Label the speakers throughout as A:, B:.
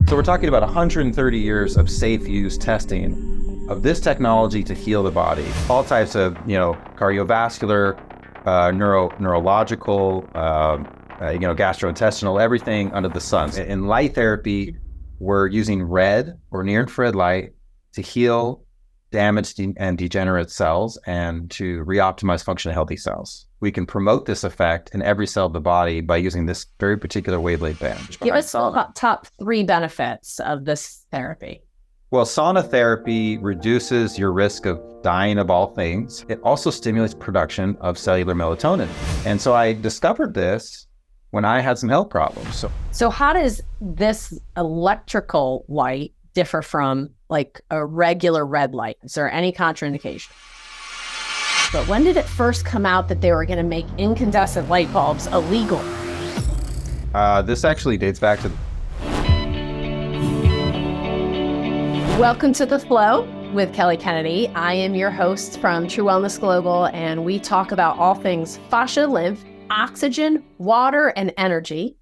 A: So we're talking about 130 years of safe use testing of this technology to heal the body. All types of, cardiovascular, neurological, gastrointestinal, everything under the sun. In light therapy, we're using red or near-infrared light to heal damaged and degenerate cells and to reoptimize function of healthy cells. We can promote this effect in every cell of the body by using this very particular wavelength band.
B: Give us top 3 benefits of this therapy.
A: Well, sauna therapy reduces your risk of dying of all things. It also stimulates production of cellular melatonin. And so I discovered this when I had some health problems.
B: So how does this electrical light differ from like a regular red light? Is there any contraindication? But when did it first come out that they were going to make incandescent light bulbs illegal?
A: This actually dates back to...
B: Welcome to The Flow with Kelly Kennedy. I am your host from True Wellness Global, and we talk about all things fascia, lymph, oxygen, water, and energy.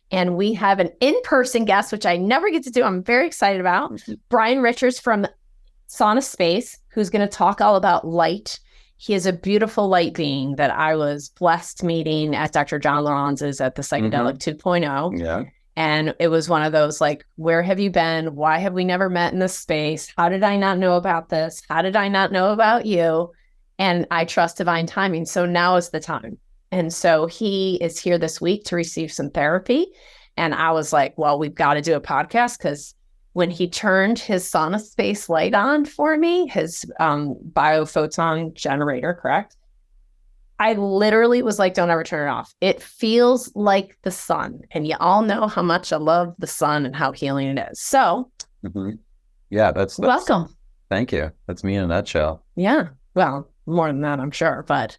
B: And we have an in-person guest, which I never get to do. I'm very excited about. Brian Richards from Sauna Space, who's going to talk all about light. He is a beautiful light being that I was blessed meeting at Dr. John Laurens's at the Psychedelic 2.0.
A: Yeah.
B: And it was one of those like, where have you been? Why have we never met in this space? How did I not know about this? How did I not know about you? And I trust divine timing. So now is the time. And so he is here this week to receive some therapy. And I was like, well, we've got to do a podcast, because when he turned his Sauna Space light on for me, his Photon generator, correct? I literally was like, don't ever turn it off. It feels like the sun. And you all know how much I love the sun and how healing it is. So
A: yeah, that's
B: welcome.
A: Thank you. That's me in a nutshell.
B: Yeah. Well, more than that, I'm sure. But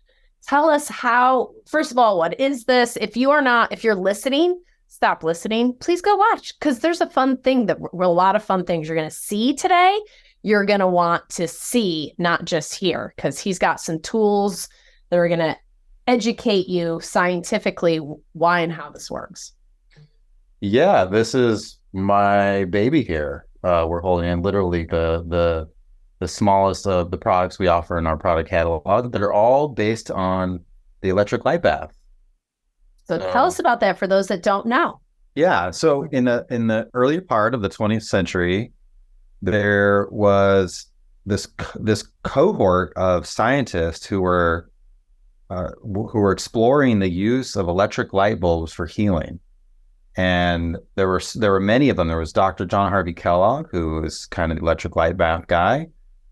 B: tell us how, first of all, what is this? If you're listening, stop listening. Please go watch, because there's a lot of fun things you're going to see today. You're going to want to see, not just hear, because he's got some tools that are going to educate you scientifically why and how this works.
A: Yeah, this is my baby here. We're holding in literally the smallest of the products we offer in our product catalog that are all based on the electric light bath.
B: So tell us about that for those that don't know.
A: Yeah, so in the earlier part of the 20th century, there was this cohort of scientists who were exploring the use of electric light bulbs for healing. And there were many of them. There was Dr. John Harvey Kellogg, who was kind of the electric light bath guy,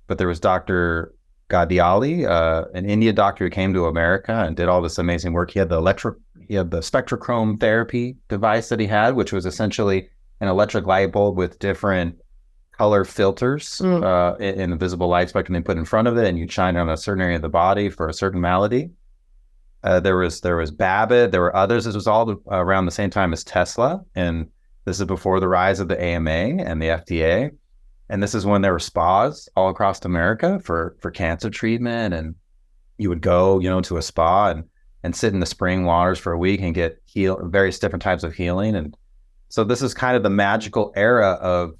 A: but there was Dr. Gadiali, an Indian doctor who came to America and did all this amazing work. He had the spectrochrome therapy device that he had, which was essentially an electric light bulb with different color filters in the visible light spectrum they put in front of it, and you shine it on a certain area of the body for a certain malady. There was Babbitt, there were others. This was all around the same time as Tesla, and this is before the rise of the AMA and the FDA. And this is when there were spas all across America for cancer treatment, and you would go, to a spa and sit in the spring waters for a week and get various different types of healing. And so this is kind of the magical era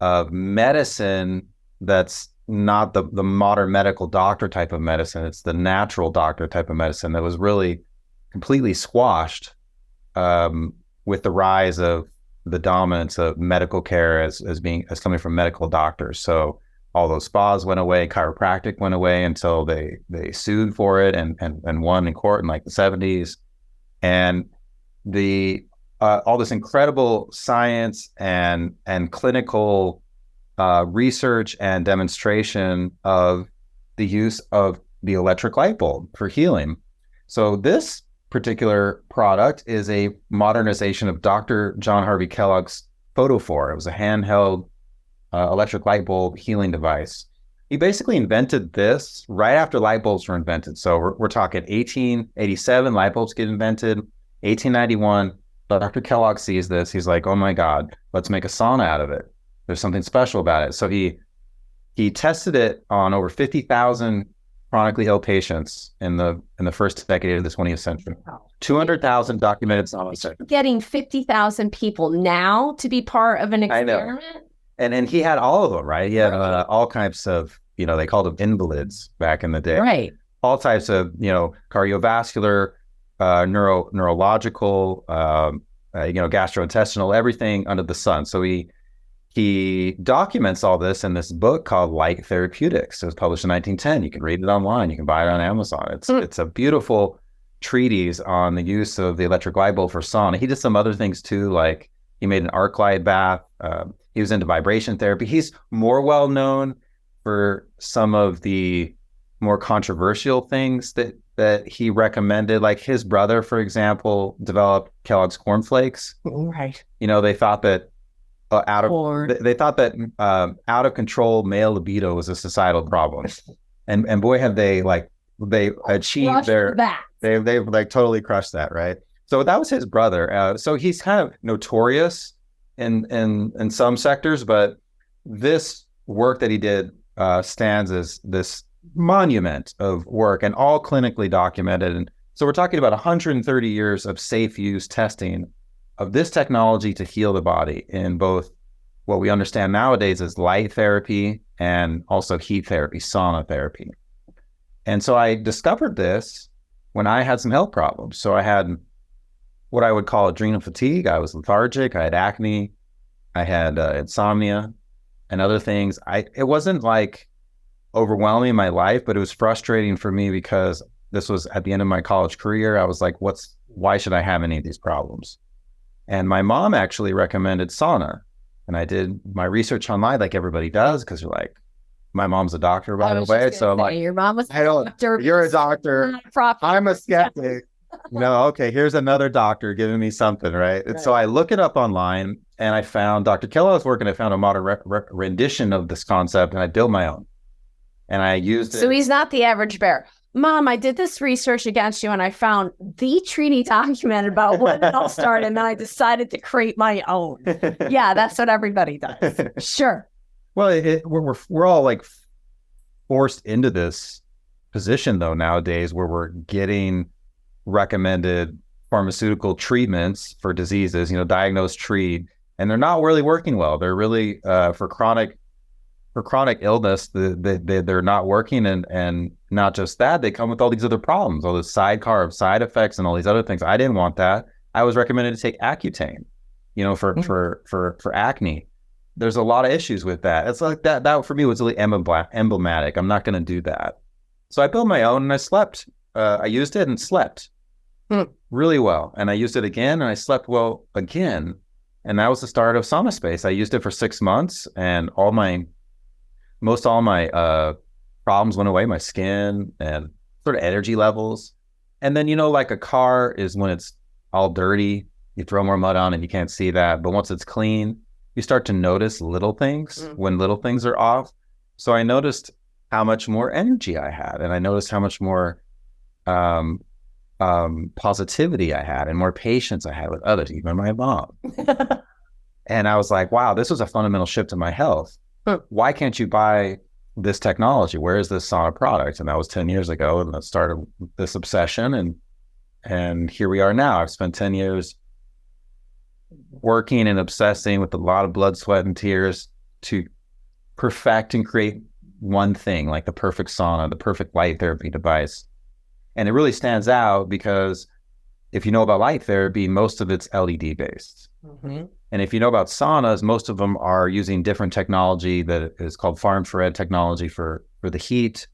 A: of medicine that's not the modern medical doctor type of medicine. It's the natural doctor type of medicine that was really completely squashed with the rise of the dominance of medical care as coming from medical doctors. So all those spas went away, chiropractic went away until they sued for it and won in court in like the 70s. And all this incredible science and clinical research and demonstration of the use of the electric light bulb for healing. So this particular product is a modernization of Dr. John Harvey Kellogg's Photophore. It was a handheld electric light bulb healing device. He basically invented this right after light bulbs were invented. So we're talking 1887, light bulbs get invented. 1891, Dr. Kellogg sees this. He's like, oh my God, let's make a sauna out of it. There's something special about it. So he tested it on over 50,000 chronically ill patients in the first decade of the 20th century. 200,000 documented sauna sessions.
B: Getting 50,000 people now to be part of an experiment.
A: I know. And he had all of them, right? He had all types of, they called them invalids back in the day.
B: Right.
A: All types of, cardiovascular, neurological, gastrointestinal, everything under the sun. So he documents all this in this book called Light Therapeutics. It was published in 1910. You can read it online. You can buy it on Amazon. It's a beautiful treatise on the use of the electric light bulb for sauna. He did some other things too, like he made an arc light bath. He was into vibration therapy. He's more well known for some of the more controversial things that he recommended. Like his brother, for example, developed Kellogg's Corn Flakes.
B: Right.
A: They thought that out of control male libido was a societal problem, and boy have they achieved they like totally crushed that, right? So that was his brother. So he's kind of notorious in some sectors, but this work that he did stands as this monument of work and all clinically documented. And so we're talking about 130 years of safe use testing of this technology to heal the body in both what we understand nowadays as light therapy and also heat therapy, sauna therapy. And so I discovered this when I had some health problems. So I had what I would call adrenal fatigue. I was lethargic. I had acne. I had insomnia and other things. It wasn't like overwhelming my life, but it was frustrating for me because this was at the end of my college career. I was like, why should I have any of these problems? And my mom actually recommended sauna. And I did my research online like everybody does, because you're like, my mom's a doctor, by the way. So I'm like,
B: your mom was
A: a doctor. You're a doctor. I'm a skeptic. Okay, here's another doctor giving me something, right? And so I look it up online and I found Dr. Kellogg's work, and I found a modern rendition of this concept, and I built my own. And I used it.
B: So he's not the average bear. Mom, I did this research against you and I found the treaty document about when it all started, and then I decided to create my own. Yeah, that's what everybody does. Sure.
A: Well, we're all like forced into this position though nowadays, where we're getting recommended pharmaceutical treatments for diseases, diagnose, treat, and they're not really working well. They're really for chronic illness, they're not working, and not just that, they come with all these other problems, all the side effects and all these other things. I didn't want that. I was recommended to take Accutane, for acne. There's a lot of issues with that. It's like that for me was really emblematic. I'm not going to do that. So I built my own, and I slept. I used it and slept really well. And I used it again, and I slept well again. And that was the start of Sauna Space. I used it for 6 months, and all my problems went away, my skin and sort of energy levels. And then, like a car is when it's all dirty, you throw more mud on and you can't see that. But once it's clean, you start to notice little things when little things are off. So I noticed how much more energy I had, and I noticed how much more positivity I had and more patience I had with others, even my mom. And I was like, wow, this was a fundamental shift in my health. Why can't you buy this technology? Where is this sauna product? And that was 10 years ago. And that started this obsession. And here we are now. I've spent 10 years working and obsessing with a lot of blood, sweat, and tears to perfect and create one thing, like the perfect sauna, the perfect light therapy device. And it really stands out because if you know about light therapy, most of it's LED based. Mm-hmm. And if you know about saunas, most of them are using different technology that is called far infrared technology for the heat,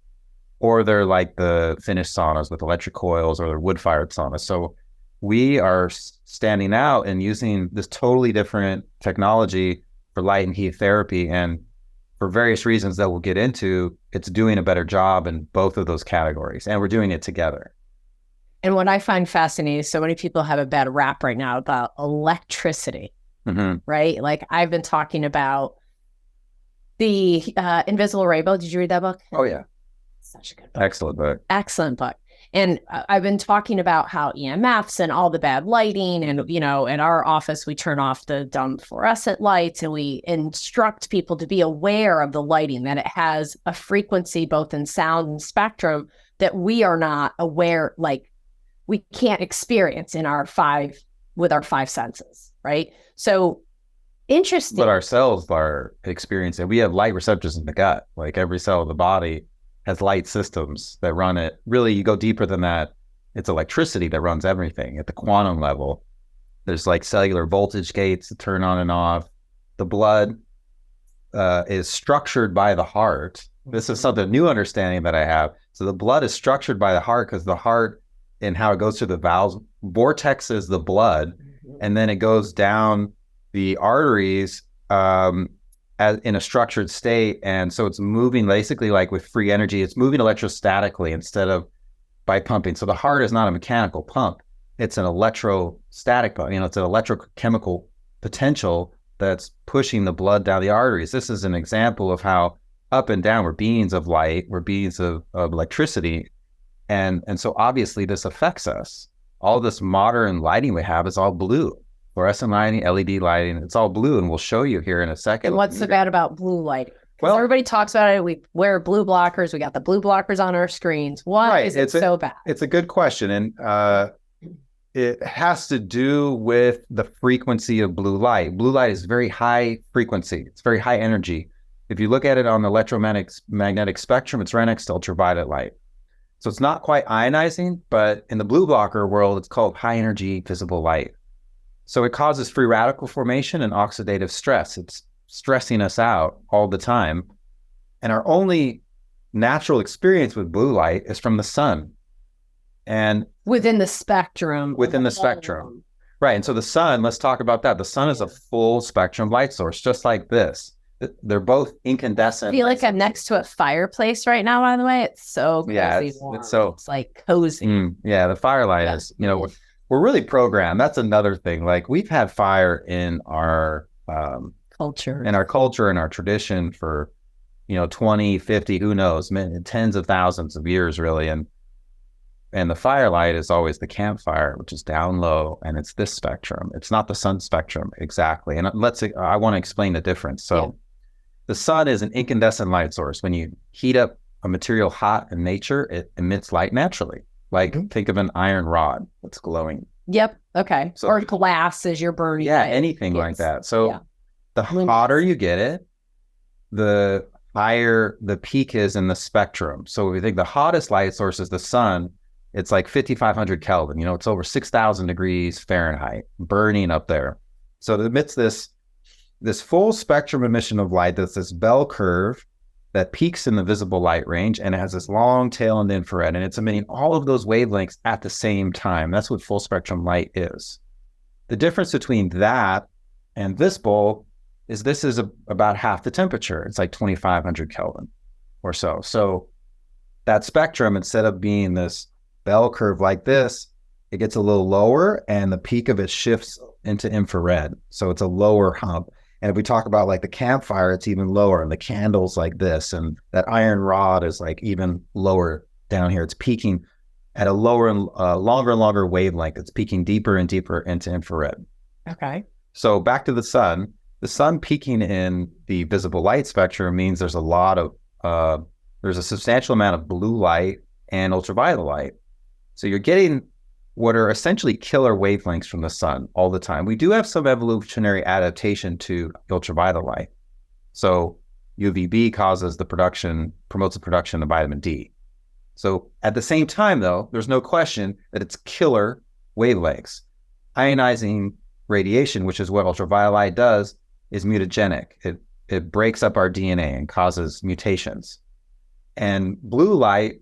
A: or they're like the finished saunas with electric coils, or they're wood-fired saunas. So we are standing out and using this totally different technology for light and heat therapy. And for various reasons that we'll get into, it's doing a better job in both of those categories. And we're doing it together.
B: And what I find fascinating, so many people have a bad rap right now about electricity. Mm-hmm. Right? Like I've been talking about the Invisible Rainbow. Did you read that book?
A: Oh, yeah.
B: Such a good book.
A: Excellent book.
B: Excellent book. And I've been talking about how EMFs and all the bad lighting, and, in our office, we turn off the dumb fluorescent lights, and we instruct people to be aware of the lighting, that it has a frequency both in sound and spectrum that we are not aware, like we can't experience with our five senses, right? So interesting.
A: But our cells are experiencing, we have light receptors in the gut. Like every cell of the body has light systems that run it. Really, you go deeper than that, it's electricity that runs everything at the quantum level. There's like cellular voltage gates that turn on and off. The blood is structured by the heart. This is something new understanding that I have. So the blood is structured by the heart because the heart and how it goes through the valves vortexes the blood, and then it goes down the arteries in a structured state. And so it's moving basically like with free energy. It's moving electrostatically instead of by pumping. So the heart is not a mechanical pump. It's an electrostatic, it's an electrochemical potential that's pushing the blood down the arteries. This is an example of how up and down, we're beings of light, we're beings of electricity. And so obviously this affects us. All this modern lighting we have is all blue. Fluorescent lighting, LED lighting, it's all blue. And we'll show you here in a second.
B: And what's so bad about blue lighting? Well, everybody talks about it. We wear blue blockers. We got the blue blockers on our screens. Why is it so bad?
A: It's a good question. And it has to do with the frequency of blue light. Blue light is very high frequency. It's very high energy. If you look at it on the electromagnetic spectrum, it's right next to ultraviolet light. So it's not quite ionizing, but in the blue blocker world, it's called high energy visible light. So it causes free radical formation and oxidative stress. It's stressing us out all the time. And our only natural experience with blue light is from the sun. And
B: within the spectrum.
A: Right. And so the sun, let's talk about that. The sun is a full spectrum light source, just like this. They're both incandescent.
B: I feel like I'm next to a fireplace right now, by the way. It's so cozy. It's like cozy.
A: The firelight is, we're really programmed. That's another thing. Like we've had fire in our
B: culture,
A: and our tradition for, 20, 50, who knows, tens of thousands of years, really. And the firelight is always the campfire, which is down low, and it's this spectrum. It's not the sun spectrum exactly. And I want to explain the difference. So the sun is an incandescent light source. When you heat up a material hot in nature, it emits light naturally. Like think of an iron rod that's glowing.
B: Yep. Okay. So, or glass as you're burning.
A: Yeah, anything like that. So the hotter you get it, the higher the peak is in the spectrum. So if you think the hottest light source is the sun, it's like 5,500 Kelvin. It's over 6,000 degrees Fahrenheit, burning up there. So it emits this full spectrum emission of light. That's this bell curve that peaks in the visible light range, and it has this long tail in the infrared, and it's emitting all of those wavelengths at the same time. That's what full spectrum light is. The difference between that and this bulb is this is about half the temperature. It's like 2,500 Kelvin or so. So that spectrum, instead of being this bell curve like this, it gets a little lower, and the peak of it shifts into infrared. So it's a lower hump. And if we talk about like the campfire, it's even lower, and the candles like this, and that iron rod is like even lower down here. It's peaking at a lower and longer and longer wavelength. It's peaking deeper and deeper into infrared.
B: Okay.
A: So back to the sun. The sun peaking in the visible light spectrum means there's a substantial amount of blue light and ultraviolet light. So you're getting what are essentially killer wavelengths from the sun all the time. We do have some evolutionary adaptation to ultraviolet light. So UVB promotes the production of vitamin D. So at the same time, though, there's no question that it's killer wavelengths. Ionizing radiation, which is what ultraviolet light does, is mutagenic. It breaks up our DNA and causes mutations. And blue light,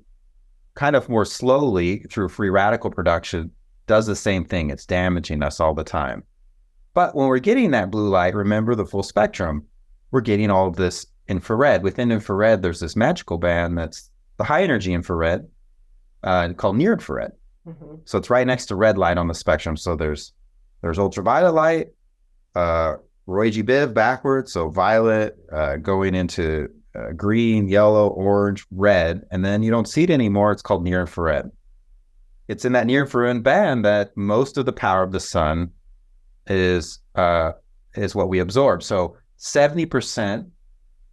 A: kind of more slowly through free radical production, does the same thing. It's damaging us all the time. But when we're getting that blue light, remember the full spectrum, we're getting all of this infrared. Within infrared, there's this magical band that's the high energy infrared called near infrared. Mm-hmm. So it's right next to red light on the spectrum. So there's ultraviolet light, Roy G. Biv backwards, so violet going into green, yellow, orange, red, and then you don't see it anymore. It's called near infrared. it's in that near infrared band that most of the power of the sun is what we absorb. So 70%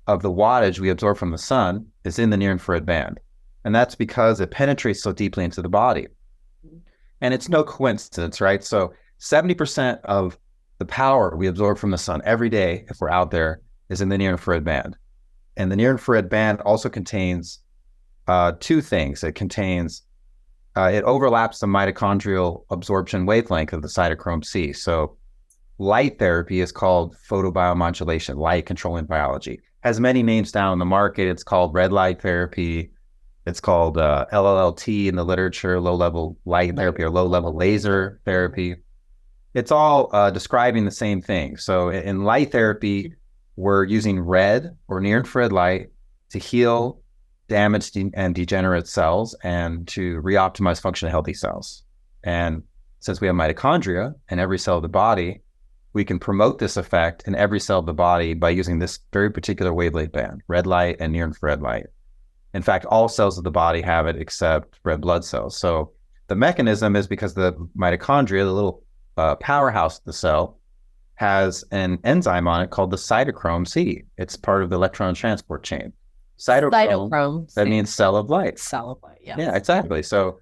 A: of the wattage we absorb from the sun is in the near infrared band. And that's because it penetrates so deeply into the body. And it's no coincidence, right? So 70% of the power we absorb from the sun every day, if we're out there, is in the near infrared band. And the near infrared band also contains two things. It contains, it overlaps the mitochondrial absorption wavelength of the cytochrome C. So light therapy is called photobiomodulation, light controlling biology. Has many names down in the market. It's called red light therapy. It's called LLT in the literature, low-level light therapy or low-level laser therapy. It's all describing the same thing. So in light therapy, we're using red or near-infrared light to heal damaged and degenerate cells and to re-optimize function of healthy cells. And since we have mitochondria in every cell of the body, we can promote this effect in every cell of the body by using this very particular wavelength band, red light and near-infrared light. In fact, all cells of the body have it except red blood cells. So the mechanism is because the mitochondria, the little powerhouse of the cell, has an enzyme on it called the cytochrome C. It's part of the electron transport chain. Cytochrome, that means cell of light.
B: Cell of light, yeah.
A: Yeah, exactly. So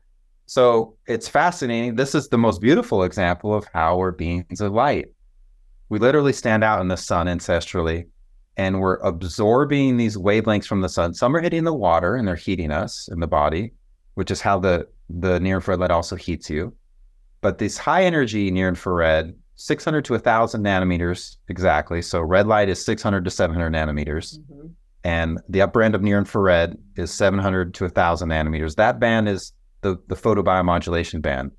A: it's fascinating. This is the most beautiful example of how we're beings of light. We literally stand out in the sun ancestrally, and we're absorbing these wavelengths from the sun. Some are hitting the water and they're heating us in the body, which is how the near-infrared light also heats you. But this high energy near-infrared, 600 to 1,000 nanometers exactly. So red light is 600 to 700 nanometers. Mm-hmm. And the upper end of near-infrared is 700 to 1,000 nanometers. That band is the photobiomodulation band.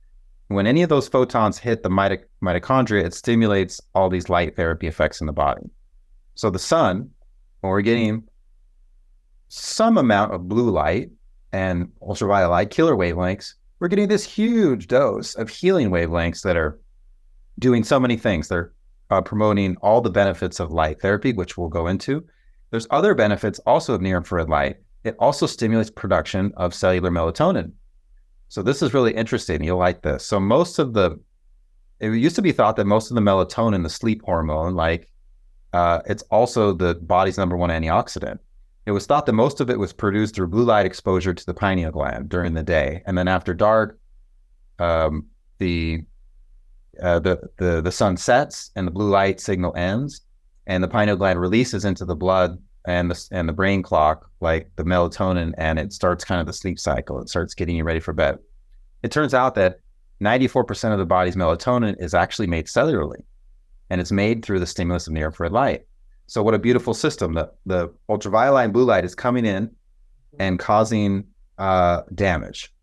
A: When any of those photons hit the mitochondria, it stimulates all these light therapy effects in the body. So the sun, when we're getting some amount of blue light and ultraviolet light, killer wavelengths, we're getting this huge dose of healing wavelengths that are doing so many things. They're promoting all the benefits of light therapy, which we'll go into. There's other benefits also of near-infrared light. It also stimulates production of cellular melatonin. So this is really interesting. You'll like this. So it used to be thought that most of the melatonin, the sleep hormone, it's also the body's number one antioxidant. It was thought that most of it was produced through blue light exposure to the pineal gland during the day. And then after dark, the sun sets and the blue light signal ends, and the pineal gland releases into the blood and the brain clock, like the melatonin, and it starts kind of the sleep cycle. It starts getting you ready for bed. It turns out that 94% of the body's melatonin is actually made cellularly, and it's made through the stimulus of near-infrared light. So what a beautiful system. The ultraviolet and blue light is coming in and causing damage.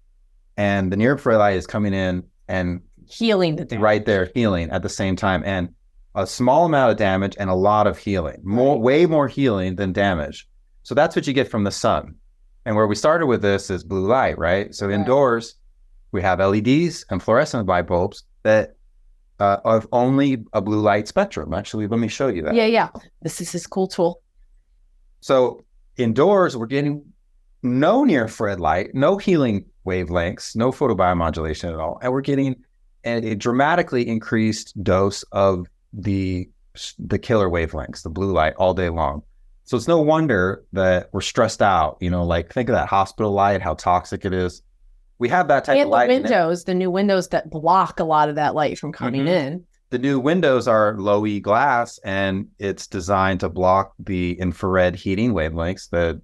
A: And the near-infrared light is coming in and
B: healing the damage.
A: Right there, healing at the same time. And a small amount of damage and a lot of healing. Way more healing than damage. So that's what you get from the sun. And where we started with this is blue light, right? So indoors, we have LEDs and fluorescent light bulbs that of only a blue light spectrum. Actually, let me show you that.
B: Yeah. This is this cool tool.
A: So indoors, we're getting no near-infrared light, no healing wavelengths, no photobiomodulation at all. And we're getting a dramatically increased dose of the killer wavelengths, the blue light, all day long. So it's no wonder that we're stressed out. Think of that hospital light, how toxic it is. We have that type of light.
B: And the new windows that block a lot of that light from coming in.
A: The new windows are low E glass, and it's designed to block the infrared heating wavelengths that,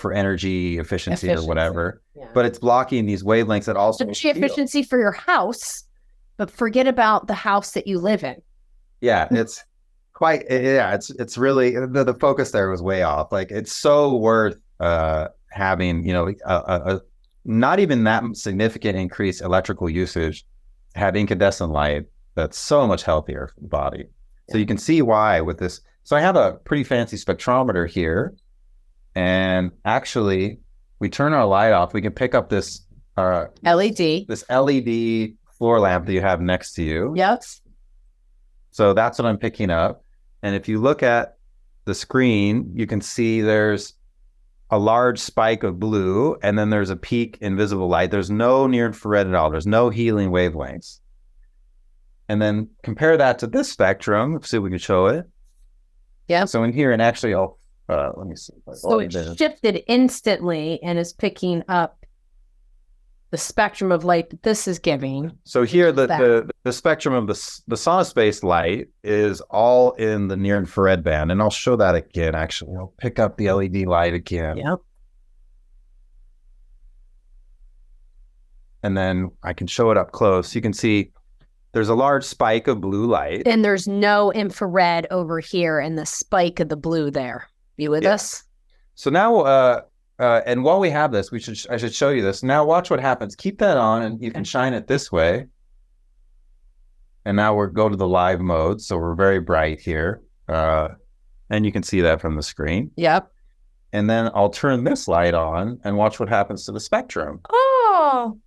A: for energy efficiency or whatever. Yeah. But it's blocking these wavelengths that also
B: energy efficiency for your house, but forget about the house that you live in.
A: Yeah, it's it's really, the focus there was way off. It's so worth having, a not even that significant increased electrical usage, have incandescent light that's so much healthier for the body. Yeah. So you can see why with this. So I have a pretty fancy spectrometer here, and actually we turn our light off, we can pick up this
B: LED
A: floor lamp that you have next to you.
B: Yep.
A: So that's what I'm picking up. And if you look at the screen, you can see there's a large spike of blue, and then there's a peak invisible light. There's no near infrared at all. There's no healing wavelengths. And then compare that to this spectrum. Let's see if we can show it.
B: Yeah.
A: So in here, and actually, let me see.
B: So it shifted instantly and is picking up the spectrum of light that this is giving.
A: So here, the spectrum of the sauna space light is all in the near infrared band. And I'll show that again, actually. I'll pick up the LED light again.
B: Yep.
A: And then I can show it up close. You can see there's a large spike of blue light.
B: And there's no infrared over here and the spike of the blue there. You with us?
A: So now, and while we have this, I should show you this. Now watch what happens. Keep that on and you can shine it this way. And now go to the live mode. So we're very bright here. And you can see that from the screen.
B: Yep.
A: And then I'll turn this light on and watch what happens to the spectrum.
B: Oh.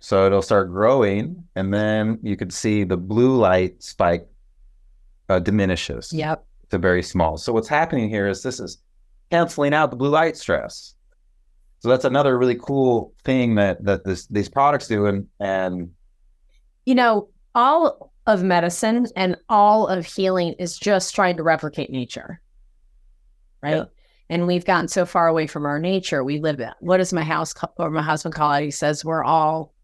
A: So it'll start growing, and then you can see the blue light spike diminishes.
B: Yep.
A: To very small. So what's happening here is this is canceling out the blue light stress. So that's another really cool thing that these products do. And
B: you know, all of medicine and all of healing is just trying to replicate nature, right? Yeah. And we've gotten so far away from our nature. We live in, what does my husband call it? He says we're all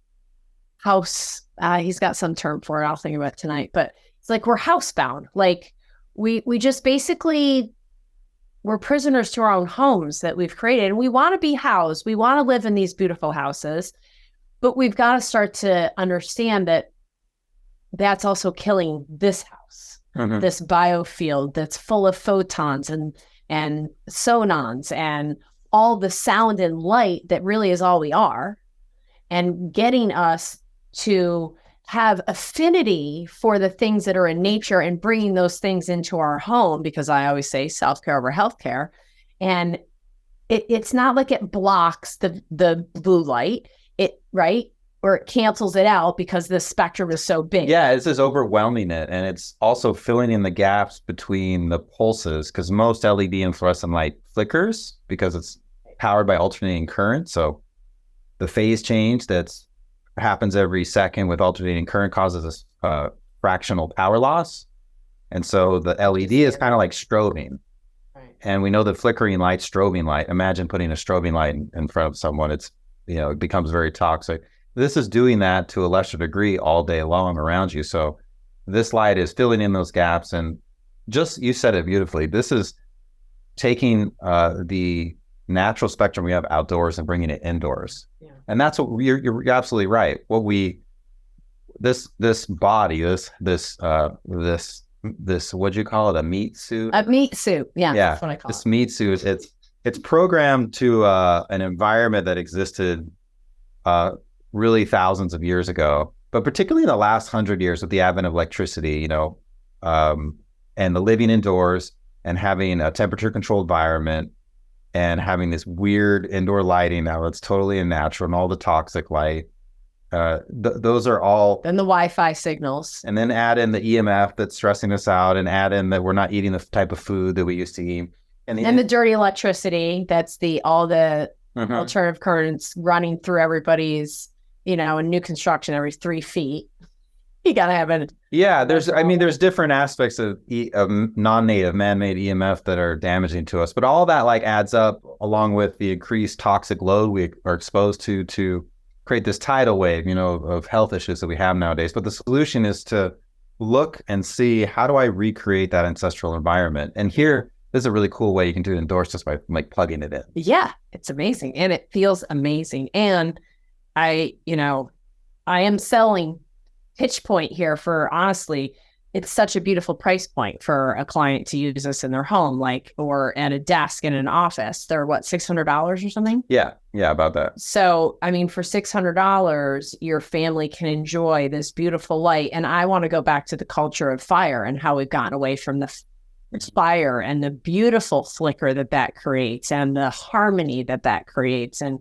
B: house. He's got some term for it. I'll think about it tonight. But it's like we're housebound. Like we just basically, we're prisoners to our own homes that we've created. And we want to be housed. We want to live in these beautiful houses. But we've got to start to understand that that's also killing this house, this biofield that's full of photons and sonans and all the sound and light that really is all we are, and getting us to have affinity for the things that are in nature and bringing those things into our home, because I always say self-care over healthcare. And it's not like it blocks the blue light, right? Or it cancels it out because the spectrum is so big.
A: Yeah, it's just overwhelming it. And it's also filling in the gaps between the pulses, because most LED and fluorescent light flickers because it's powered by alternating current. So the phase change that happens every second with alternating current causes a fractional power loss. And so the LED is kind of like strobing. Right. And we know that flickering light, strobing light, imagine putting a strobing light in front of someone, it becomes very toxic. This is doing that to a lesser degree all day long around you. So this light is filling in those gaps. And just, you said it beautifully, this is taking the natural spectrum we have outdoors and bringing it indoors. Yeah. And that's what you're absolutely right. What this body, this what'd you call it? A meat suit?
B: A meat suit. Yeah.
A: Yeah.
B: That's what I call
A: this meat suit. It's programmed to an environment that existed really thousands of years ago, but particularly in the last 100 years with the advent of electricity, and the living indoors and having a temperature controlled environment and having this weird indoor lighting now that's totally unnatural, and all the toxic light. Those are all.
B: Then the Wi-Fi signals.
A: And then add in the EMF that's stressing us out, and add in that we're not eating the type of food that we used to eat.
B: And the dirty electricity, that's all the alternative currents running through everybody's, in new construction every 3 feet. You got to have it.
A: Yeah, there's different aspects of non-native man-made EMF that are damaging to us, but all that adds up along with the increased toxic load we are exposed to create this tidal wave, of health issues that we have nowadays. But the solution is to look and see, how do I recreate that ancestral environment? And here, this is a really cool way you can do it indoors just by plugging it in.
B: Yeah, it's amazing. And it feels amazing. And I am selling pitch point here for, honestly, it's such a beautiful price point for a client to use this in their home, or at a desk in an office. They're what, $600 or something?
A: Yeah, about that.
B: So, for $600, your family can enjoy this beautiful light. And I want to go back to the culture of fire and how we've gotten away from the fire and the beautiful flicker that creates and the harmony that creates, and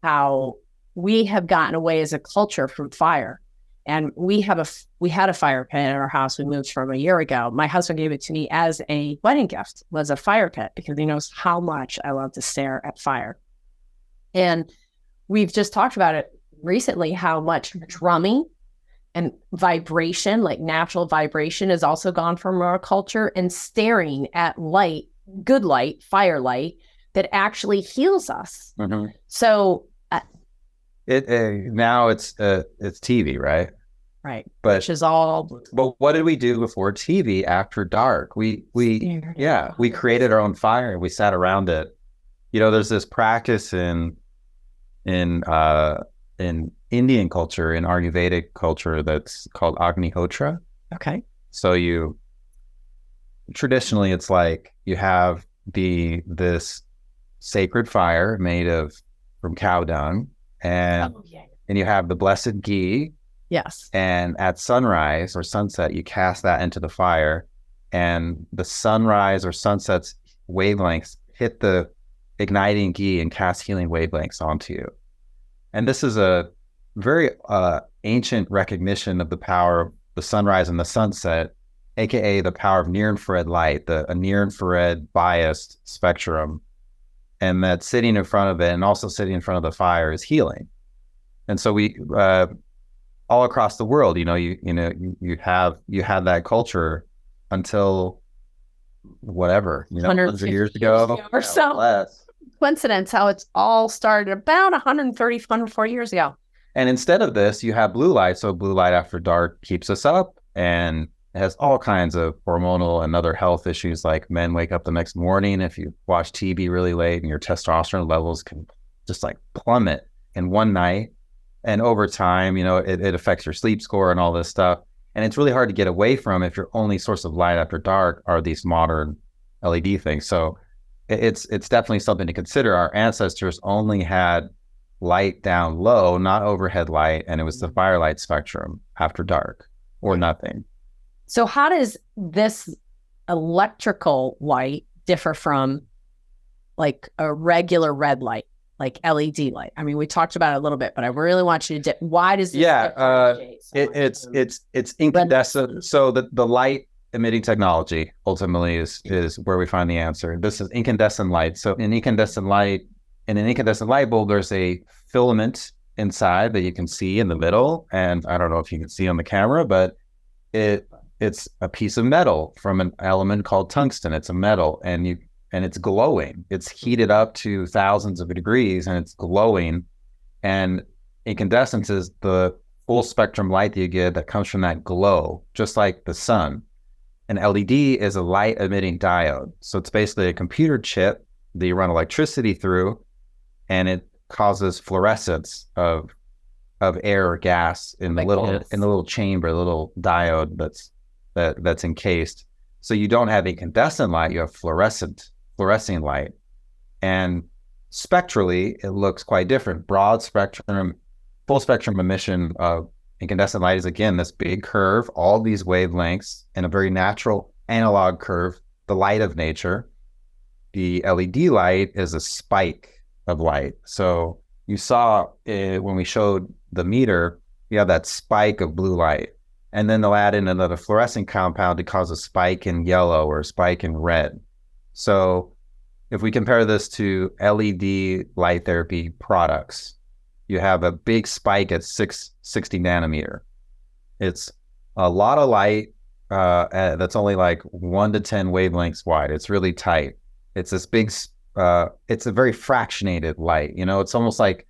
B: how we have gotten away as a culture from fire. And we had a fire pit at our house. We moved from a year ago. My husband gave it to me as a wedding gift, was a fire pit, because he knows how much I love to stare at fire. And we've just talked about it recently, how much drumming and vibration, like natural vibration, has also gone from our culture, and staring at light, good light, firelight, that actually heals us.
A: Mm-hmm.
B: So
A: now it's TV, right?
B: Right.
A: But
B: which is all.
A: But what did we do before TV after dark? We created our own fire. We sat around it. There's this practice in Indian culture, in Ayurvedic culture, that's called Agnihotra.
B: Okay.
A: So traditionally it's like you have this sacred fire made from cow dung, and you have the blessed ghee.
B: Yes.
A: And at sunrise or sunset, you cast that into the fire, and the sunrise or sunset's wavelengths hit the igniting ghee and cast healing wavelengths onto you. And this is a very ancient recognition of the power of the sunrise and the sunset, aka the power of near-infrared light, a near-infrared biased spectrum, and that sitting in front of it and also sitting in front of the fire is healing. And so we all across the world, you had that culture until whatever, 100 years ago
B: or so.
A: Less.
B: Coincidence how it's all started about 130, 140 years ago.
A: And instead of this, you have blue light. So blue light after dark keeps us up, and it has all kinds of hormonal and other health issues, like men wake up the next morning if you watch TV really late, and your testosterone levels can just like plummet in one night. And over time, it affects your sleep score and all this stuff. And it's really hard to get away from if your only source of light after dark are these modern LED things. So it's definitely something to consider. Our ancestors only had light down low, not overhead light, and it was the firelight spectrum after dark, or nothing.
B: So how does this electrical light differ from like a regular red light, like LED light? I mean, we talked about it a little bit, but I really want you to why does this
A: it's incandescent. So the light emitting technology ultimately is where we find the answer. This is incandescent light. So in an incandescent light bulb, there's a filament inside that you can see in the middle. And I don't know if you can see on the camera, but it's a piece of metal from an element called tungsten. It's a metal, and it's glowing. It's heated up to thousands of degrees, and it's glowing. And incandescence is the full spectrum light that you get that comes from that glow, just like the sun. An LED is a light emitting diode. So it's basically a computer chip that you run electricity through, and it causes fluorescence of air or gas in the little chamber, the little diode that's encased. So you don't have incandescent light, you have fluorescing light. And spectrally, it looks quite different. Broad spectrum, full spectrum emission of incandescent light is, again, this big curve, all these wavelengths in a very natural analog curve, the light of nature. The LED light is a spike of light. So you saw when we showed the meter, you have that spike of blue light. And then they'll add in another fluorescent compound to cause a spike in yellow or a spike in red. So if we compare this to LED light therapy products, you have a big spike at 660 nanometer. It's a lot of light that's only like 1 to 10 wavelengths wide. It's really tight. It's this big, it's a very fractionated light. It's almost like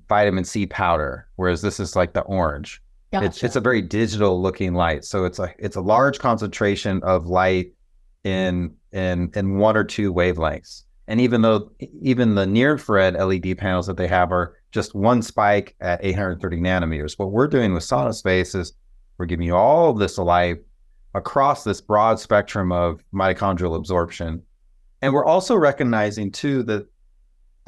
A: vitamin C powder, whereas this is like the orange. Gotcha. It's a very digital looking light. So it's a large concentration of light in 1 or 2 wavelengths. And even the near infrared LED panels that they have are just one spike at 830 nanometers. What we're doing with Sauna Space is we're giving you all of this light across this broad spectrum of mitochondrial absorption. And we're also recognizing too that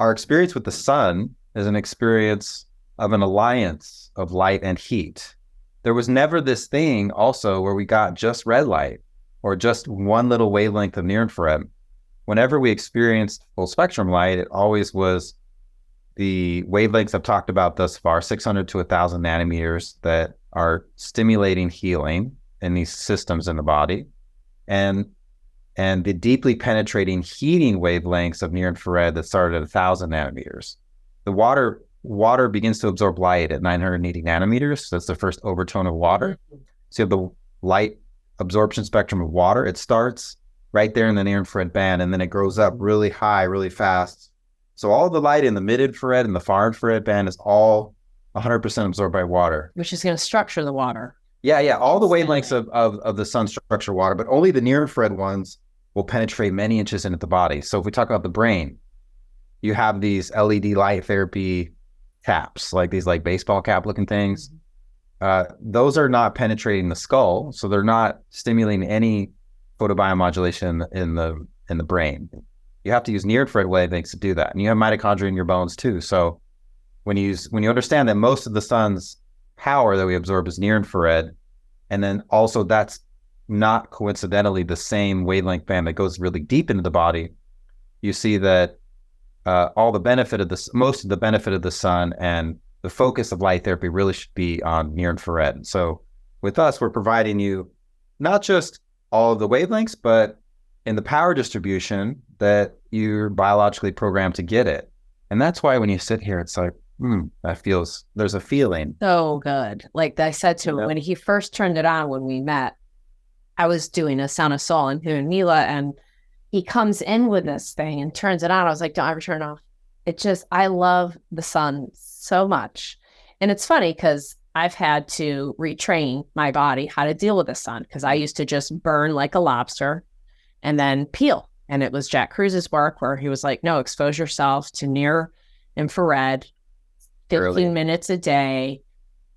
A: our experience with the sun is an experience of an alliance of light and heat. There was never this thing also where we got just red light or just one little wavelength of near infrared. Whenever we experienced full spectrum light, it always was the wavelengths I've talked about thus far, 600 to 1,000 nanometers, that are stimulating healing in these systems in the body, and the deeply penetrating heating wavelengths of near infrared that start at 1,000 nanometers. The water begins to absorb light at 980 nanometers. So that's the first overtone of water. So you have the light absorption spectrum of water. It starts right there in the near infrared band, and then it grows up really high, really fast. So all the light in the mid infrared and the far infrared band is all 100% absorbed by water.
B: Which is going to structure the water.
A: Yeah. All the wavelengths of the sun structure water, but only the near infrared ones will penetrate many inches into the body. So if we talk about the brain, you have these LED light therapy caps, like these like baseball cap looking things. Those are not penetrating the skull, so they're not stimulating any photobiomodulation in the brain. You have to use near infrared wavelengths to do that, and you have mitochondria in your bones too. So when you understand that most of the sun's power that we absorb is near infrared, and then also that's not coincidentally the same wavelength band that goes really deep into the body, you see that most of the benefit of the sun and the focus of light therapy really should be on near infrared. So with us, we're providing you not just all of the wavelengths, but in the power distribution that you're biologically programmed to get it. And that's why when you sit here, it's like, there's a feeling.
B: So good. Like I said to him, when he first turned it on, when we met, I was doing a sauna sol in him and Mila, and he comes in with this thing and turns it on. I was like, don't ever turn it off. I love the sun so much. And it's funny because I've had to retrain my body how to deal with the sun, because I used to just burn like a lobster and then peel. And it was Jack Cruz's work where he was like, no, expose yourself to near infrared 15 minutes a day.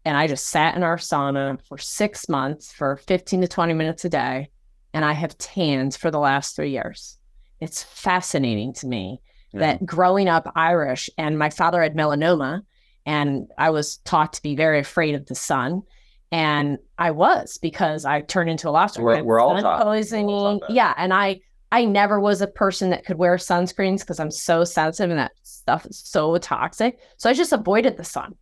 B: And I just sat in our sauna for 6 months for 15 to 20 minutes a day. And I have tanned for the last 3 years. It's fascinating to me that growing up Irish, and my father had melanoma, and I was taught to be very afraid of the sun. And I was, because I turned into a lobster.
A: We're all taught.
B: Poisoning. Yeah. And I never was a person that could wear sunscreens because I'm so sensitive and that stuff is so toxic. So I just avoided the sun,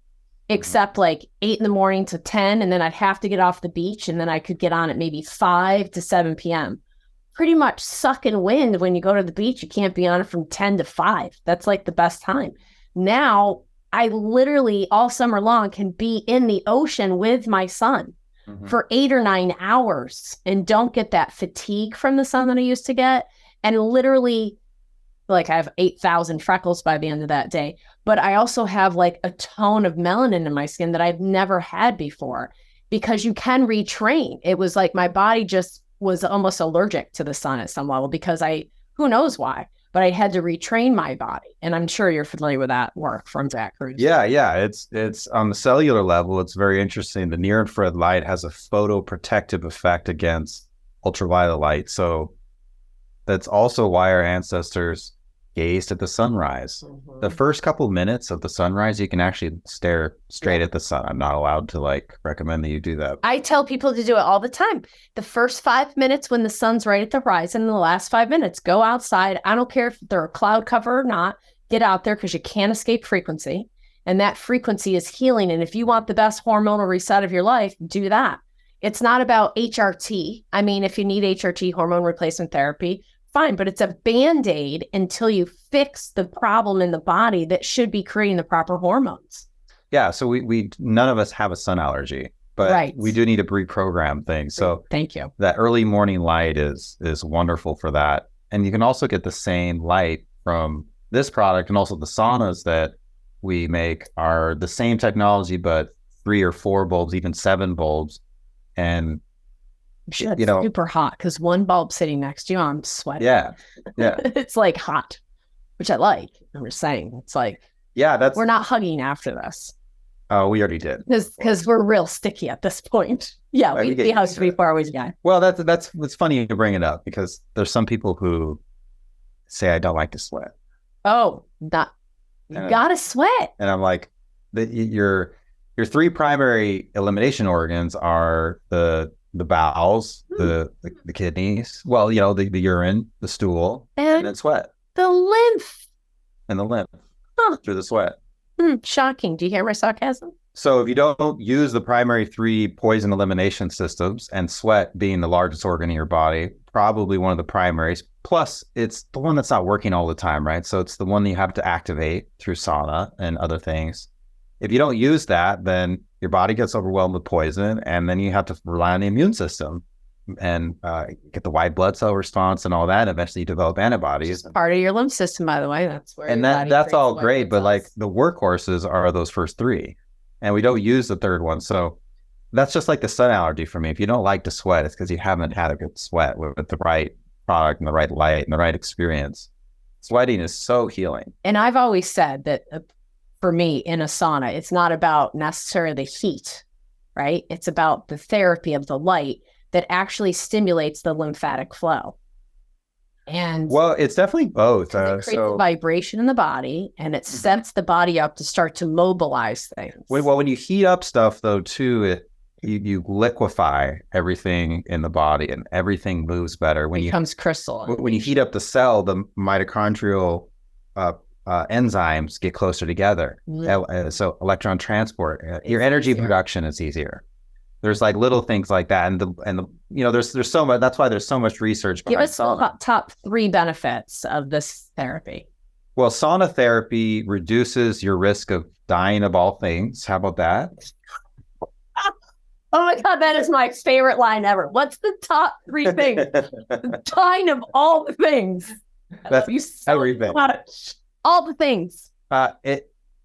B: except like 8 a.m. to 10. And then I'd have to get off the beach, and then I could get on at maybe 5 to 7 p.m. Pretty much sucking wind when you go to the beach. You can't be on it from 10 to 5. That's like the best time. Now I literally all summer long can be in the ocean with my son for 8 or 9 hours and don't get that fatigue from the sun that I used to get. And literally, like, I have 8,000 freckles by the end of that day, but I also have like a tone of melanin in my skin that I've never had before, because you can retrain. It was like my body just was almost allergic to the sun at some level, because who knows why, but I had to retrain my body. And I'm sure you're familiar with that work from Jack Cruz.
A: Yeah. It's on the cellular level, it's very interesting. The near infrared light has a photoprotective effect against ultraviolet light. So that's also why our ancestors gazed at the sunrise. The first couple of minutes of the sunrise, you can actually stare straight at the sun. I'm not allowed to recommend that you do that.
B: I tell people to do it all the time. The first 5 minutes when the sun's right at the horizon, and the last 5 minutes, go outside. I don't care if they're a cloud cover or not. Get out there, because you can't escape frequency. And that frequency is healing. And if you want the best hormonal reset of your life, do that. It's not about HRT. I mean, if you need HRT, hormone replacement therapy, fine, but it's a Band-Aid until you fix the problem in the body that should be creating the proper hormones.
A: Yeah, so we none of us have a sun allergy, but we do need to reprogram things. So
B: thank you.
A: That early morning light is wonderful for that. And you can also get the same light from this product, and also the saunas that we make are the same technology, but 3 or 4 bulbs, even 7 bulbs. And
B: it's super hot, because one bulb sitting next to you, I'm sweating.
A: Yeah.
B: It's like hot, which I like. I'm just saying, it's like, we're not hugging after this.
A: Oh, we already did,
B: because we're real sticky at this point. Yeah, we hugged before we got.
A: Well, that's it's funny you bring it up, because there's some people who say I don't like to sweat.
B: Oh, you gotta sweat.
A: And I'm like, your 3 primary elimination organs are the bowels, the kidneys, the urine, the stool, and then sweat.
B: The lymph.
A: And the lymph through the sweat.
B: Shocking. Do you hear my sarcasm?
A: So if you don't use the primary three poison elimination systems, and sweat being the largest organ in your body, probably one of the primaries, plus it's the one that's not working all the time, right? So it's the one that you have to activate through sauna and other things. If you don't use that, then your body gets overwhelmed with poison, and then you have to rely on the immune system and get the white blood cell response and all that. And eventually you develop antibodies.
B: Part of your lymph system, by the way. That's where
A: and that's all great, but like the workhorses are those first three, and we don't use the third one. So that's just like the sun allergy for me. If you don't like to sweat, it's because you haven't had a good sweat with the right product and the right light and the right experience. Sweating is so healing.
B: And I've always said that for me in a sauna, it's not about necessarily the heat, right? It's about the therapy of the light that actually stimulates the lymphatic flow. And
A: well, it's definitely both.
B: It creates a vibration in the body, and it sets the body up to start to mobilize things.
A: Well, when you heat up stuff, though, too, you liquefy everything in the body, and everything moves better. When
B: it becomes crystal.
A: When you heat up the cell, the mitochondrial enzymes get closer together. So electron transport, your energy production is easier. There's like little things like that, and there's so much. That's why there's so much research behind sauna.
B: Give us the top 3 benefits of this therapy.
A: Well, sauna therapy reduces your risk of dying of all things. How about that?
B: Oh my God, that is my favorite line ever. What's the top 3 things? Dying of all the things.
A: That's everything.
B: All the things.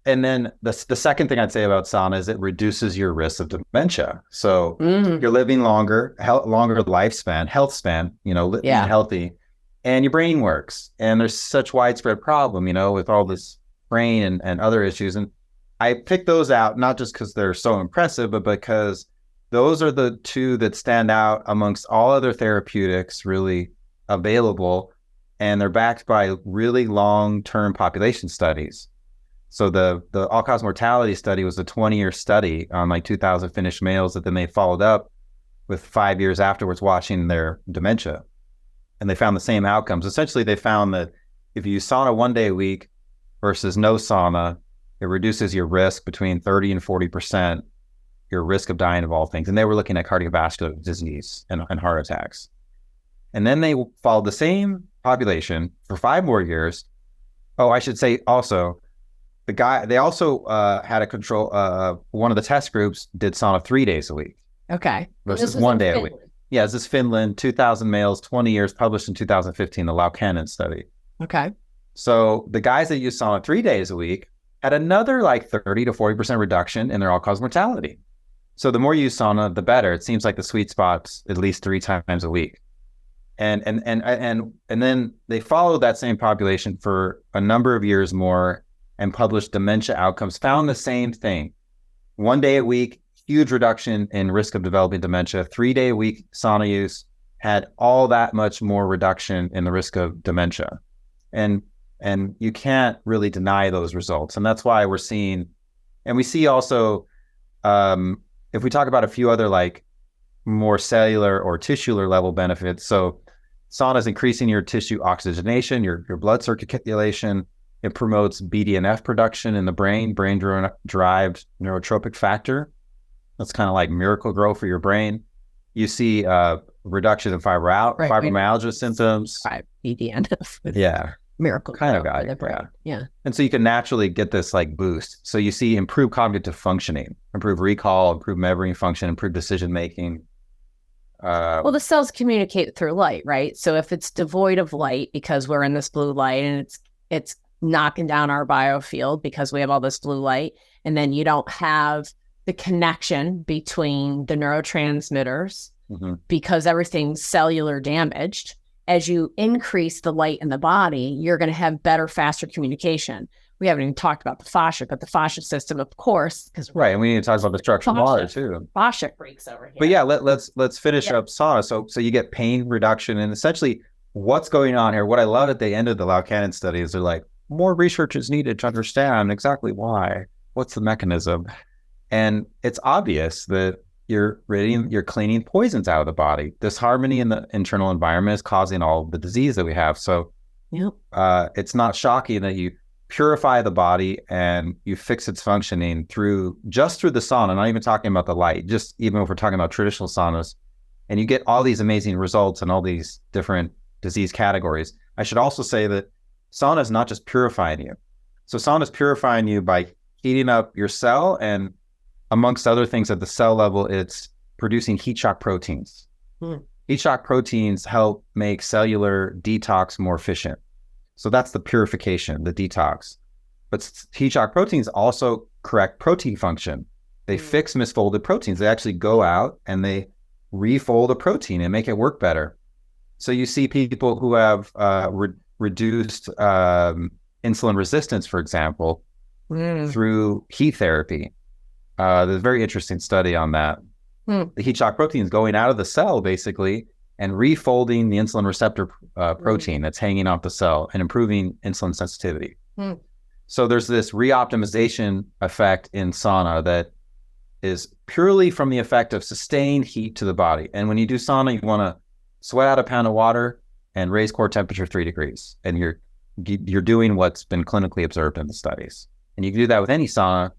A: And then the second thing I'd say about sauna is it reduces your risk of dementia. So you're living longer lifespan, health span, healthy, and your brain works. And there's such widespread problem, with all this brain and other issues. And I picked those out, not just because they're so impressive, but because those are the 2 that stand out amongst all other therapeutics really available. And they're backed by really long-term population studies. So the all-cause mortality study was a 20-year study on like 2,000 Finnish males that then they followed up with 5 years afterwards watching their dementia. And they found the same outcomes. Essentially, they found that if you use sauna 1 day a week versus no sauna, it reduces your risk between 30 and 40%, your risk of dying of all things. And they were looking at cardiovascular disease and heart attacks. And then they followed the same population for 5 more years. Oh, I should say also, they also had a control, one of the test groups did sauna 3 days a week.
B: Okay.
A: Versus 1 day a week. Yeah, this is Finland, 2,000 males, 20 years, published in 2015, the Laukanen study.
B: Okay.
A: So the guys that used sauna 3 days a week had another like 30 to 40% reduction in their all-cause mortality. So the more you use sauna, the better. It seems like the sweet spot's at least 3 times a week. And then they followed that same population for a number of years more and published dementia outcomes, found the same thing. 1 day a week, huge reduction in risk of developing dementia. 3 day a week sauna use had all that much more reduction in the risk of dementia. And you can't really deny those results. And that's why we're seeing, and we see also, if we talk about a few other like more cellular or tissular level benefits. So sauna is increasing your tissue oxygenation, your blood circulation. It promotes BDNF production in the brain-derived neurotropic factor. That's kind of like miracle grow for your brain. You see reduction in fibromyalgia symptoms.
B: BDNF.
A: Yeah.
B: Miracle
A: kind of
B: grow
A: guy.
B: for the brain. Yeah.
A: And so you can naturally get this like boost. So you see improved cognitive functioning, improved recall, improved memory function, improved decision-making.
B: Well, the cells communicate through light, right? So if it's devoid of light because we're in this blue light and it's knocking down our biofield because we have all this blue light, and then you don't have the connection between the neurotransmitters because everything's cellular damaged. As you increase the light in the body, you're going to have better, faster communication. We haven't even talked about the fascia, but the fascia system, of course, because
A: and we need to talk about the structural water too.
B: Fascia freaks over here.
A: But yeah, let's finish up sauna. So you get pain reduction, and essentially what's going on here. What I love at the end of the Laukanen study is they're like, more research is needed to understand exactly why. What's the mechanism? And it's obvious that you're cleaning poisons out of the body. Disharmony in the internal environment is causing all the disease that we have. So it's not shocking that you purify the body and you fix its functioning through the sauna, not even talking about the light, just even if we're talking about traditional saunas, and you get all these amazing results in all these different disease categories. I should also say that sauna is not just purifying you. So sauna is purifying you by heating up your cell, and amongst other things at the cell level, it's producing heat shock proteins. Heat shock proteins help make cellular detox more efficient. So that's the purification, the detox. But heat shock proteins also correct protein function. They fix misfolded proteins. They actually go out and they refold a protein and make it work better. So you see people who have reduced insulin resistance, for example, through heat therapy. There's a very interesting study on that. The heat shock proteins going out of the cell, basically, and refolding the insulin receptor protein that's hanging off the cell and improving insulin sensitivity. So there's this reoptimization effect in sauna that is purely from the effect of sustained heat to the body. And when you do sauna, you want to sweat out a pound of water and raise core temperature 3 degrees. And you're doing what's been clinically observed in the studies. And you can do that with any sauna.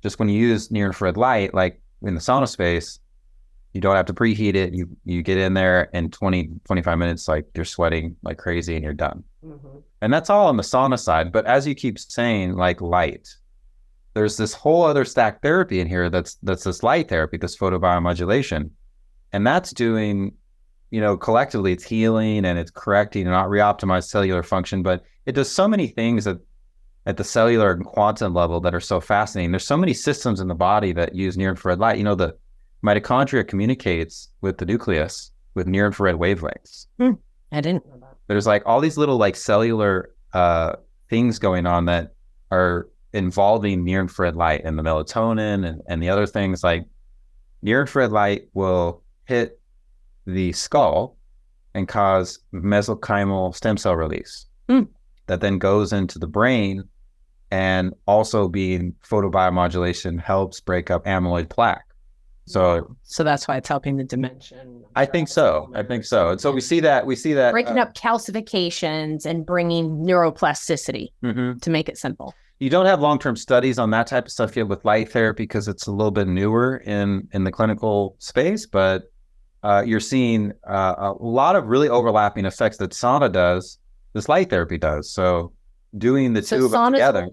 A: Just when you use near infrared light, like in the sauna space, you don't have to preheat it. You get in there in 25 minutes, like you're sweating like crazy and you're done. And that's all on the sauna side. But as you keep saying, like light, there's this whole other stack therapy in here that's this light therapy, this photobiomodulation. And that's doing, collectively it's healing and it's correcting and not reoptimized cellular function, but it does so many things at the cellular and quantum level that are so fascinating. There's so many systems in the body that use near infrared light. The mitochondria communicates with the nucleus with near infrared wavelengths.
B: I didn't know that.
A: There's like all these little like cellular things going on that are involving near infrared light and the melatonin and the other things. Like near infrared light will hit the skull and cause mesenchymal stem cell release that then goes into the brain, and also being photobiomodulation helps break up amyloid plaque. So
B: that's why it's helping the dementia.
A: I think so. And so we see that
B: breaking up calcifications and bringing neuroplasticity to make it simple.
A: You don't have long-term studies on that type of stuff yet with light therapy because it's a little bit newer in the clinical space, but you're seeing a lot of really overlapping effects that sauna does, this light therapy does. So doing the two of them together.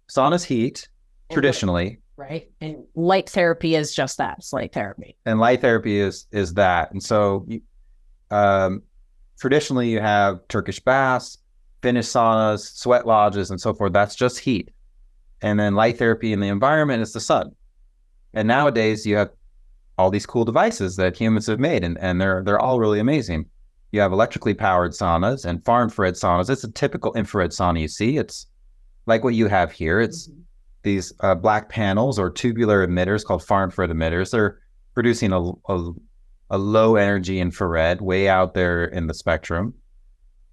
A: Sauna's heat, traditionally.
B: Right. And light therapy is just that. It's light therapy.
A: And light therapy is that. And so traditionally you have Turkish baths, Finnish saunas, sweat lodges, and so forth. That's just heat. And then light therapy in the environment is the sun. And nowadays you have all these cool devices that humans have made, and they're all really amazing. You have electrically powered saunas and far infrared saunas. It's a typical infrared sauna you see. It's like what you have here. It's these black panels or tubular emitters called far infrared emitters. They're producing a low energy infrared way out there in the spectrum.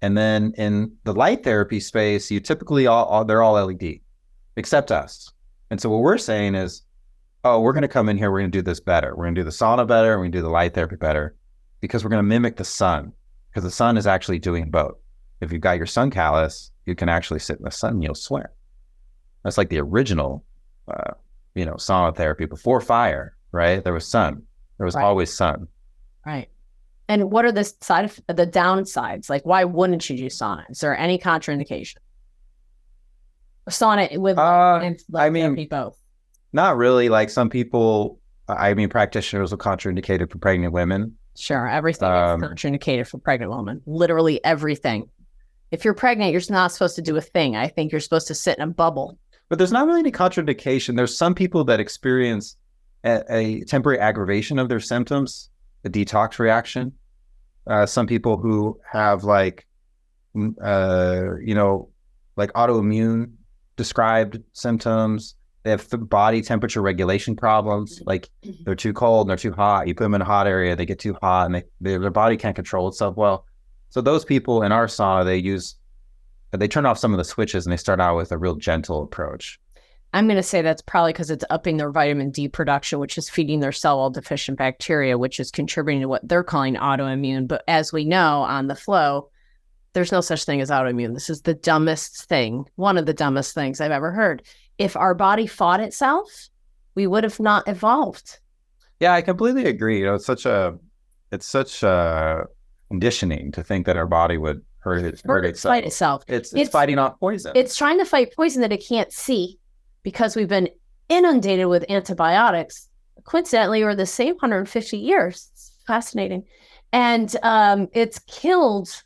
A: And then in the light therapy space, you typically they're all LED, except us. And so what we're saying is, we're going to come in here, we're going to do this better. We're going to do the sauna better, we're going to do the light therapy better, because we're going to mimic the sun, because the sun is actually doing both. If you've got your sun callus, you can actually sit in the sun and you'll sweat. That's like the original, sauna therapy before fire, right? There was sun. There was always sun.
B: Right. And what are the downsides? Like, why wouldn't you do sauna? Is there any contraindication? Sauna with therapy both.
A: Not really. Like some people, practitioners will contraindicate it for pregnant women.
B: Sure. Everything is contraindicated for pregnant women. Literally everything. If you're pregnant, you're not supposed to do a thing. I think you're supposed to sit in a bubble.
A: But there's not really any contraindication. There's some people that experience a temporary aggravation of their symptoms, a detox reaction. Some people who have like autoimmune described symptoms. They have body temperature regulation problems. Like they're too cold and they're too hot. You put them in a hot area, they get too hot, and their body can't control itself well. So those people in our sauna, they turn off some of the switches and they start out with a real gentle approach.
B: I'm going to say that's probably because it's upping their vitamin D production, which is feeding their cell wall deficient bacteria, which is contributing to what they're calling autoimmune. But as we know on the flow, there's no such thing as autoimmune. This is the dumbest thing, one of the dumbest things I've ever heard. If our body fought itself, we would have not evolved.
A: Yeah, I completely agree. You know, it's such conditioning to think that our body would hurt itself.
B: Fight itself.
A: It's fighting off poison.
B: It's trying to fight poison that it can't see because we've been inundated with antibiotics, coincidentally, over the same 150 years. It's fascinating. And it's killed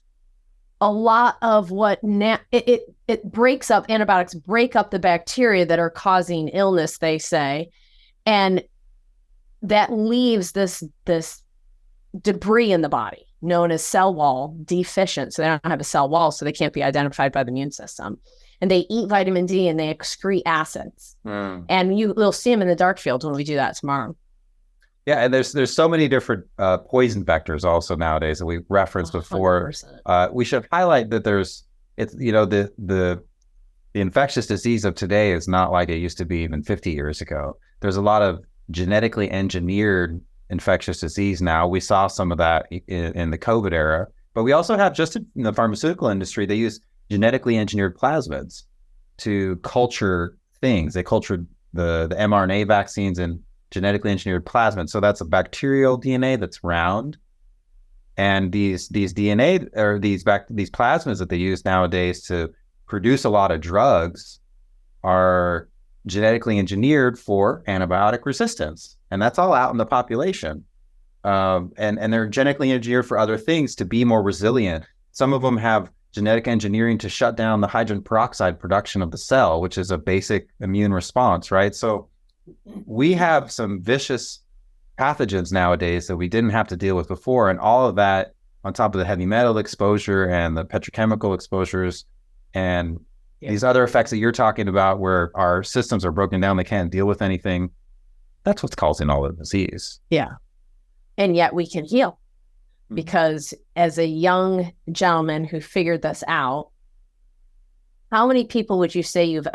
B: a lot of what it breaks up. Antibiotics break up the bacteria that are causing illness, they say. And that leaves this debris in the body known as cell wall deficient. So they don't have a cell wall, so they can't be identified by the immune system. And they eat vitamin D and they excrete acids. And you'll see them in the dark field when we do that tomorrow.
A: Yeah, and there's so many different poison vectors also nowadays that we referenced before. We should highlight that the infectious disease of today is not like it used to be even 50 years ago. There's a lot of genetically engineered infectious disease now. We saw some of that in the COVID era, but we also have, just in the pharmaceutical industry, they use genetically engineered plasmids to culture things. They cultured the mRNA vaccines in genetically engineered plasmids. So that's a bacterial DNA that's round. And these DNA or these plasmids that they use nowadays to produce a lot of drugs are genetically engineered for antibiotic resistance. And that's all out in the population. And they're genetically engineered for other things to be more resilient. Some of them have genetic engineering to shut down the hydrogen peroxide production of the cell, which is a basic immune response, right? So we have some vicious pathogens nowadays that we didn't have to deal with before. And all of that on top of the heavy metal exposure and the petrochemical exposures and these other effects that you're talking about where our systems are broken down, they can't deal with anything. That's what's causing all the disease.
B: Yeah. And yet we can heal because as a young gentleman who figured this out, how many people would you say you've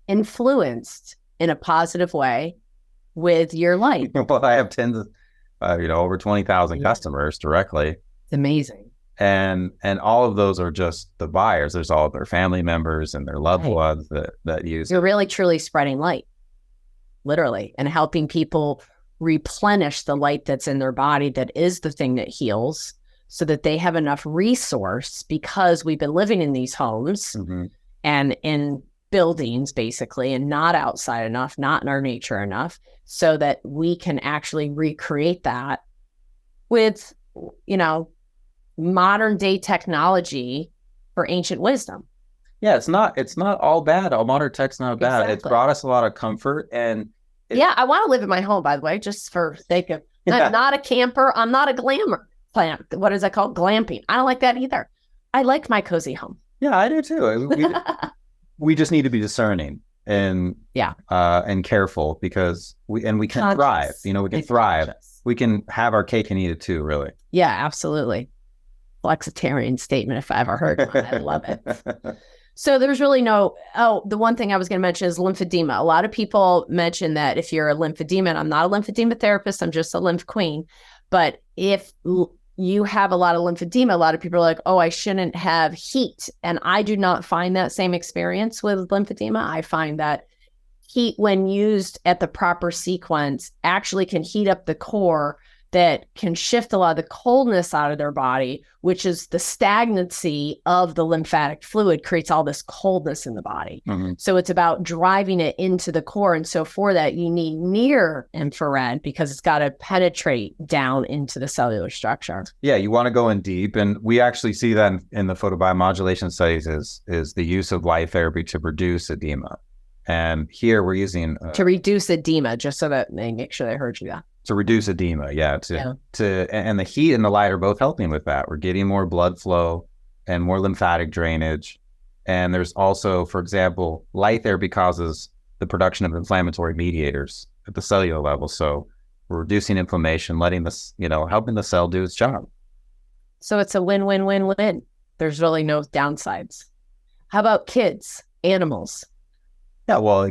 B: influenced in a positive way with your life?
A: Well, I have tens of, over 20,000 customers directly.
B: It's amazing.
A: And all of those are just the buyers. There's all of their family members and their loved ones that use.
B: You're really truly spreading light, literally, and helping people replenish the light that's in their body that is the thing that heals so that they have enough resource because we've been living in these homes and in buildings basically and not outside enough, not in our nature enough so that we can actually recreate that with, modern day technology for ancient wisdom.
A: Yeah, it's not all bad. All modern tech's not bad. Exactly. It's brought us a lot of comfort and
B: I want to live in my home, by the way, just for sake of I'm not a camper. I'm not a glamour plant. What is that called? Glamping. I don't like that either. I like my cozy home.
A: Yeah, I do too. We just need to be discerning and careful because we can thrive. We can thrive. Conscious. We can have our cake and eat it too, really.
B: Yeah, absolutely. Flexitarian statement if I ever heard one. I love it. So there's really the one thing I was going to mention is lymphedema. A lot of people mention that if you're a lymphedema, and I'm not a lymphedema therapist, I'm just a lymph queen. But if you have a lot of lymphedema, a lot of people are like, oh, I shouldn't have heat. And I do not find that same experience with lymphedema. I find that heat, when used at the proper sequence, actually can heat up the core that can shift a lot of the coldness out of their body, which is the stagnancy of the lymphatic fluid creates all this coldness in the body. So it's about driving it into the core. And so for that, you need near infrared because it's got to penetrate down into the cellular structure. Yeah,
A: you want to go in deep. And we actually see that in the photobiomodulation studies is the use of light therapy to reduce edema. And here we're using...
B: to reduce edema, just so that they make sure they heard you that.
A: To reduce edema, and the heat and the light are both helping with that. We're getting more blood flow and more lymphatic drainage. And there's also, for example, light therapy causes the production of inflammatory mediators at the cellular level. So we're reducing inflammation, letting this, helping the cell do its job.
B: So it's a win-win-win-win. There's really no downsides. How about kids, animals?
A: Yeah, well,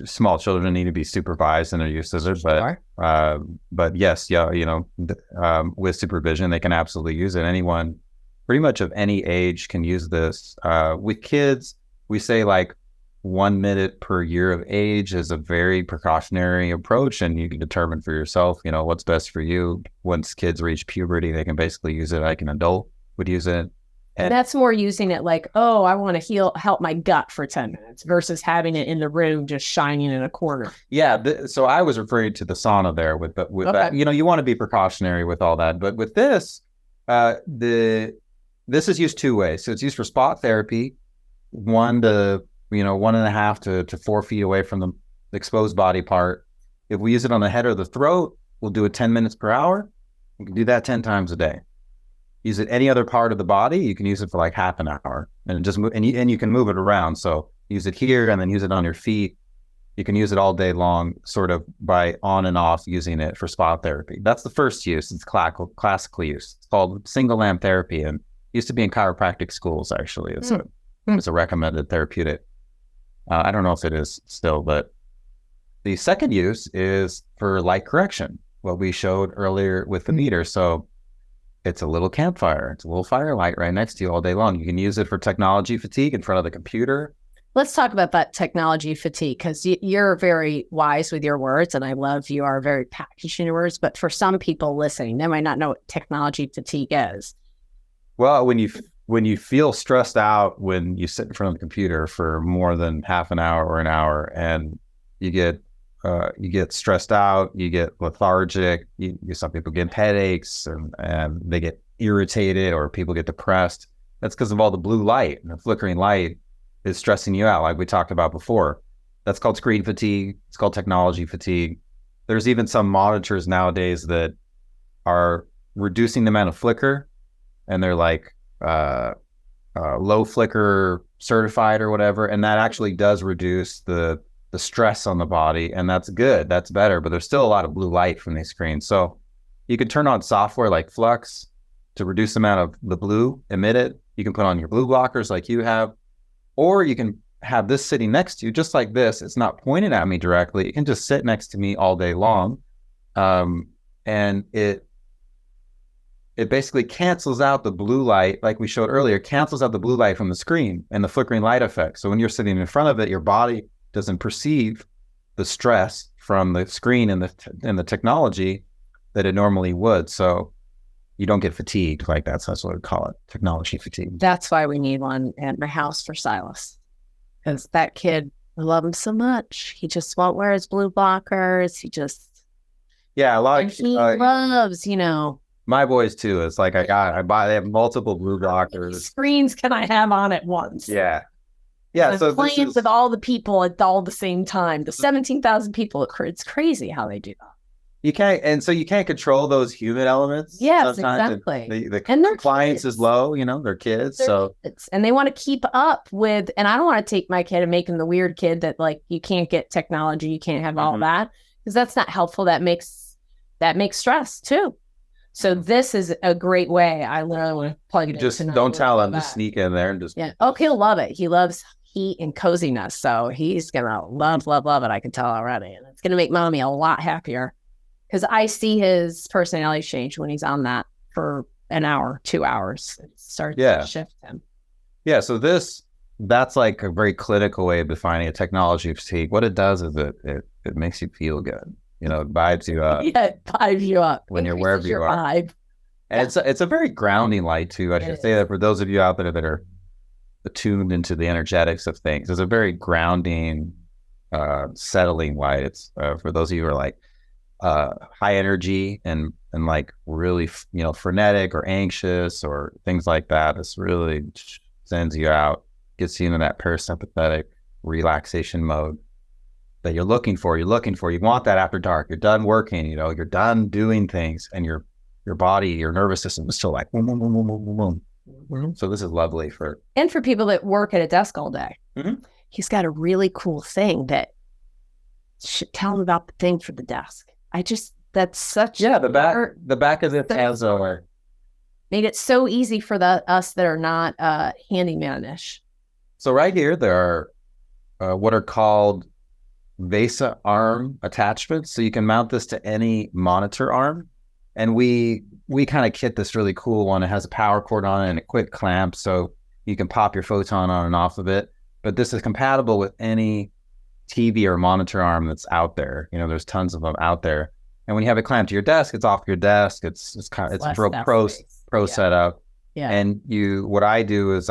A: small children need to be supervised in their use of it, but yes, with supervision, they can absolutely use it. Anyone pretty much of any age can use this. With kids, we say like 1 minute per year of age is a very precautionary approach, and you can determine for yourself, what's best for you. Once kids reach puberty, they can basically use it like an adult would use it.
B: And that's more using it like, oh, I want to help my gut for 10 minutes versus having it in the room just shining in a corner.
A: Yeah. So I was referring to the sauna there with okay. That. You want to be precautionary with all that. But with this, this is used 2 ways. So it's used for spot therapy, 1 to 1.5 to 4 feet away from the exposed body part. If we use it on the head or the throat, we'll do it 10 minutes per hour. You can do that 10 times a day. Use it any other part of the body, you can use it for like half an hour and just move, and you can move it around. So use it here and then use it on your feet. You can use it all day long, sort of by on and off using it for spot therapy. That's the first use. It's classically used. It's called single lamp therapy, and used to be in chiropractic schools, actually. It's a recommended therapeutic. I don't know if it is still, but the second use is for light correction, what we showed earlier with the meter. So it's a little campfire. It's a little firelight right next to you all day long. You can use it for technology fatigue in front of the computer.
B: Let's talk about that technology fatigue, because you're very wise with your words, and I love you are very packaged in your words. But for some people listening, they might not know what technology fatigue is.
A: Well, when you feel stressed out when you sit in front of the computer for more than half an hour or an hour, and you get stressed out, you get lethargic, some people get headaches, and they get irritated, or people get depressed. That's because of all the blue light, and the flickering light is stressing you out, like we talked about before. That's called screen fatigue. It's called technology fatigue. There's even some monitors nowadays that are reducing the amount of flicker, and they're like low flicker certified or whatever, and that actually does reduce the stress on the body, and that's good. That's better, but there's still a lot of blue light from these screens. So you can turn on software like Flux to reduce the amount of the blue emitted. You can put on your blue blockers like you have, or you can have this sitting next to you just like this. It's not pointed at me directly. It can just sit next to me all day long. And it basically cancels out the blue light, like we showed earlier, cancels out the blue light from the screen and the flickering light effect. So when you're sitting in front of it, your body doesn't perceive the stress from the screen and the technology that it normally would. So you don't get fatigued like that. So that's what we call it, technology fatigue.
B: That's why we need one at my house for Silas, because that kid, I love him so much. He just won't wear his blue blockers.
A: He
B: loves,
A: my boys too. It's like they have multiple blue blockers.
B: How many screens can I have on at once?
A: Yeah.
B: So playing with all the people at all the same time, the 17,000 people, it's crazy how they do that.
A: You can't control those human elements.
B: Yes, exactly.
A: The compliance is low, they're kids.
B: And they want to keep up with, and I don't want to take my kid and make him the weird kid that like, you can't get technology, you can't have all that, because that's not helpful. That makes stress too. So this is a great way. I literally want to plug it in.
A: Just don't tell him to sneak in there and just.
B: Yeah. Oh, he'll love it. He loves heat and coziness. So he's going to love it. I can tell already. And it's going to make mommy a lot happier, because I see his personality change when he's on that for an hour, 2 hours. It starts to shift him.
A: Yeah. So that's like a very clinical way of defining a technology fatigue. What it does is it makes you feel good. It vibes you up.
B: Yeah, it vibes you up
A: when you're wherever you are.
B: Vibe.
A: And it's a very grounding light too. I should say that for those of you out there that are attuned into the energetics of things, it's a very grounding, settling light. It's for those of you who are like high energy and like really frenetic or anxious or things like that. This really sends you out, gets you into that parasympathetic relaxation mode that you're looking for. You want that after dark. You're done working, you're done doing things, and your body, your nervous system is still like boom, boom, boom, boom, boom, boom. Mm-hmm. So this is lovely for
B: people that work at a desk all day.
A: Mm-hmm.
B: He's got a really cool thing that should tell him about the thing for the desk. That's such
A: the back of it has over.
B: Made it so easy for us that are not handyman-ish.
A: So right here there are what are called VESA arm attachments. So you can mount this to any monitor arm. And we we kind of kit this really cool one. It has a power cord on it and a quick clamp, so you can pop your Photon on and off of it. But this is compatible with any TV or monitor arm that's out there. You know, there's tons of them out there. And when you have it clamped to your desk, it's off your desk. It's pro setup.
B: Yeah.
A: And what I do is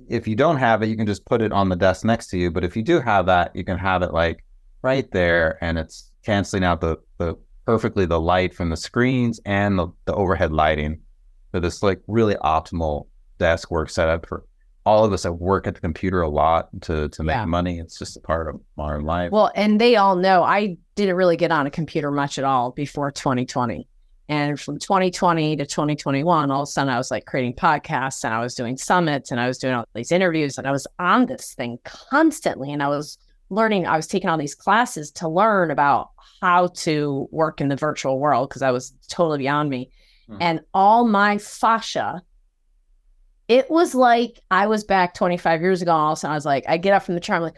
A: if you don't have it, you can just put it on the desk next to you. But if you do have that, you can have it like right there, and it's canceling out the perfectly the light from the screens and the overhead lighting. So this like really optimal desk work setup for all of us that work at the computer a lot to make money. It's just a part of modern life.
B: Well, and they all know I didn't really get on a computer much at all before 2020. And from 2020 to 2021, all of a sudden I was like creating podcasts, and I was doing summits, and I was doing all these interviews, and I was on this thing constantly. And I was learning, I was taking all these classes to learn about how to work in the virtual world, because I was totally beyond me. And all my fascia, it was like I was back 25 years ago. All of a sudden I was like, I get up from the chair, I'm like,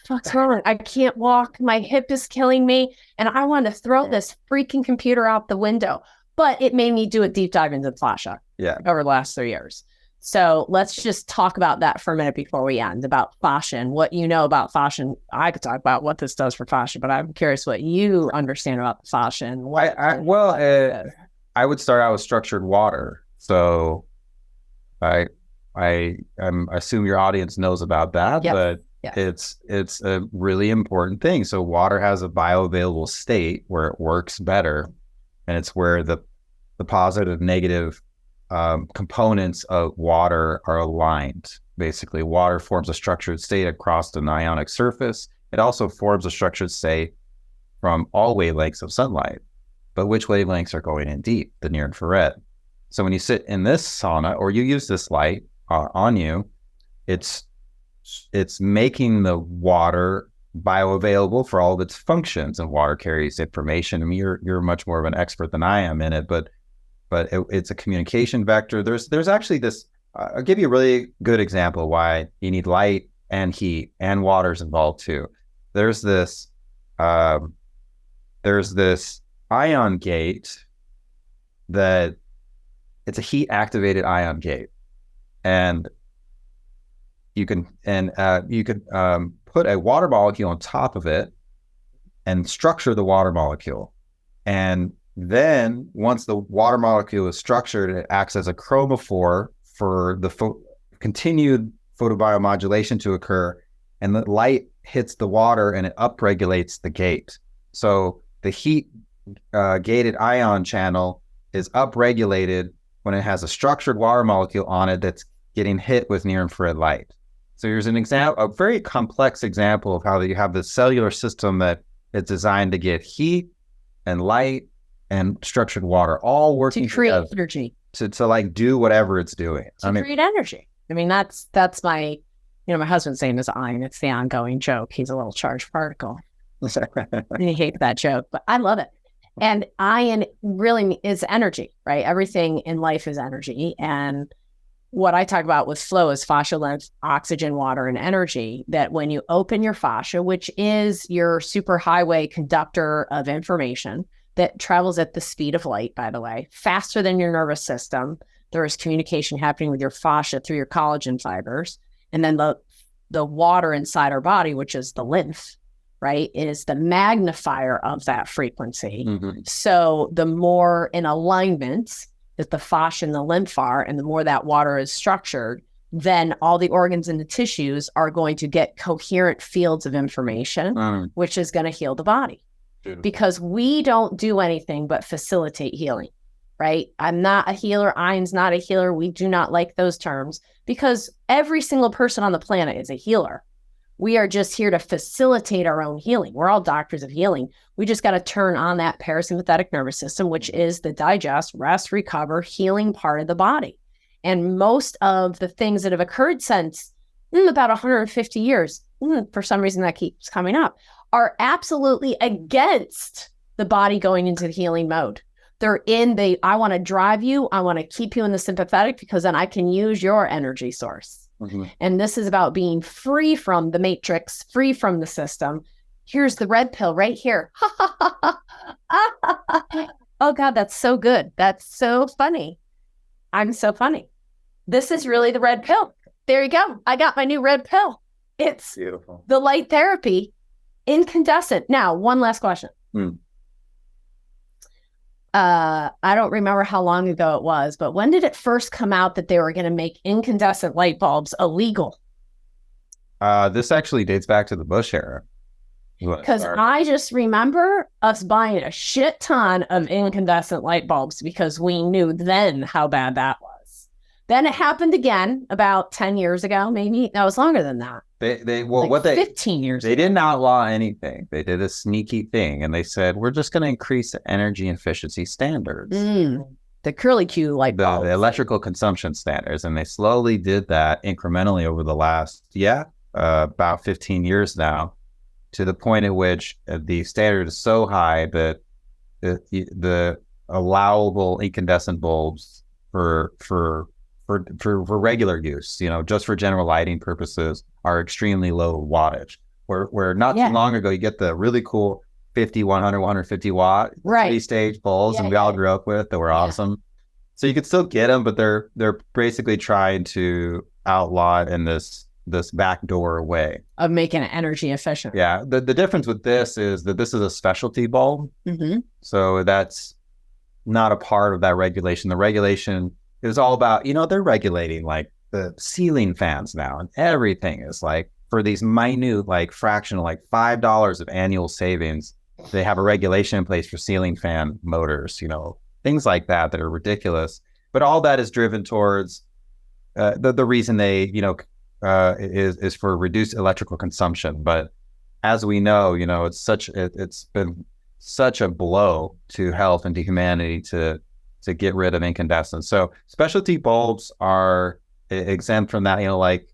B: what's wrong? I can't walk. My hip is killing me. And I wanted to throw this freaking computer out the window. But it made me do a deep dive into fascia over the last 3 years. So let's just talk about that for a minute before we end, about fascia and what you know about fascia. I could talk about what this does for fascia, but I'm curious what you understand about the fascia. And what
A: I would start out with structured water. So I assume your audience knows about that, but it's a really important thing. So water has a bioavailable state where it works better, and it's where the positive, negative components of water are aligned. Basically, water forms a structured state across an ionic surface. It also forms a structured state from all wavelengths of sunlight. But which wavelengths are going in deep? The near infrared. So when you sit in this sauna or you use this light on you, it's making the water bioavailable for all of its functions, and water carries information. I mean, you're much more of an expert than I am in it, but it's a communication vector. There's actually this. I'll give you a really good example of why you need light and heat, and water's involved too. There's this ion gate that it's a heat activated ion gate, and you could put a water molecule on top of it and structure the water molecule. And then once the water molecule is structured, it acts as a chromophore for the continued photobiomodulation to occur, and the light hits the water and it upregulates the gate. So the heat gated ion channel is upregulated when it has a structured water molecule on it that's getting hit with near infrared light. So here's an example, a very complex example of how you have this cellular system that is designed to get heat and light and structured water all working
B: to create
A: together
B: energy,
A: to like do whatever it's doing.
B: Create energy. I mean, that's my, my husband's name is iron. It's the ongoing joke. He's a little charged particle. And he hates that joke, but I love it. And iron really is energy, right? Everything in life is energy. And what I talk about with flow is fascia, lymph, oxygen, water, and energy, that when you open your fascia, which is your superhighway conductor of information that travels at the speed of light, by the way, faster than your nervous system, there is communication happening with your fascia through your collagen fibers. And then the water inside our body, which is the lymph, right, is the magnifier of that frequency. Mm-hmm. So the more in alignment that the fascia and the lymph are, and the more that water is structured, then all the organs and the tissues are going to get coherent fields of information, which is going to heal the body. Beautiful. Because we don't do anything but facilitate healing, right? I'm not a healer. Ian's not a healer. We do not like those terms, because every single person on the planet is a healer. We are just here to facilitate our own healing. We're all doctors of healing. We just got to turn on that parasympathetic nervous system, which is the digest, rest, recover, healing part of the body. And most of the things that have occurred since about 150 years, for some reason that keeps coming up, are absolutely against the body going into the healing mode. They're in I want to drive you. I want to keep you in the sympathetic, because then I can use your energy source. Mm-hmm. And this is about being free from the matrix, free from the system. Here's the red pill right here. Oh God, that's so good. That's so funny. I'm so funny. This is really the red pill. There you go. I got my new red pill. It's
A: Beautiful.
B: the light therapy, incandescent. Now, one last question. I don't remember how long ago it was, but when did it first come out that they were going to make incandescent light bulbs illegal?
A: This actually dates back to the Bush era.
B: Because I just remember us buying a shit ton of incandescent light bulbs because we knew then how bad that was. Then it happened again about 10 years ago, maybe. No, it was longer than that.
A: Like
B: 15 years
A: They
B: ago.
A: didn't outlaw anything. They did a sneaky thing, and they said, we're just going to increase the energy efficiency standards.
B: The curly Q light bulbs.
A: The electrical consumption standards. And they slowly did that incrementally over the last, about 15 years now, to the point at which the standard is so high that the allowable incandescent bulbs for regular use, just for general lighting purposes, are extremely low wattage. Where not too long ago, you get the really cool 50, 100, 150 watt 3-stage bulbs, and we all grew up with that were awesome. So you could still get them, but they're basically trying to outlaw it in this backdoor way
B: of making it energy efficient.
A: Yeah. The difference with this is that this is a specialty bulb. So that's not a part of that regulation. The regulation is all about, they're regulating like the ceiling fans now, and everything is like for these minute, like fractional, like $5 of annual savings. They have a regulation in place for ceiling fan motors, things like that are ridiculous. But all that is driven towards the reason they, is for reduced electrical consumption. But as we know, it's been such a blow to health and to humanity to get rid of incandescence. So specialty bulbs are exempt from that, like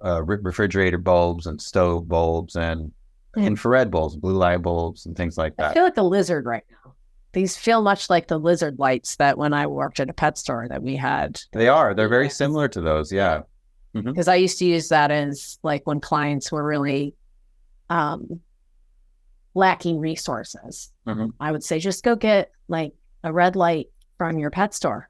A: refrigerator bulbs and stove bulbs and infrared bulbs, blue light bulbs and things like that.
B: I feel like a lizard right now. These feel much like the lizard lights that when I worked at a pet store that we had.
A: They're very similar to those. Yeah.
B: Because I used to use that as like when clients were really lacking resources. I would say, just go get like a red light from your pet store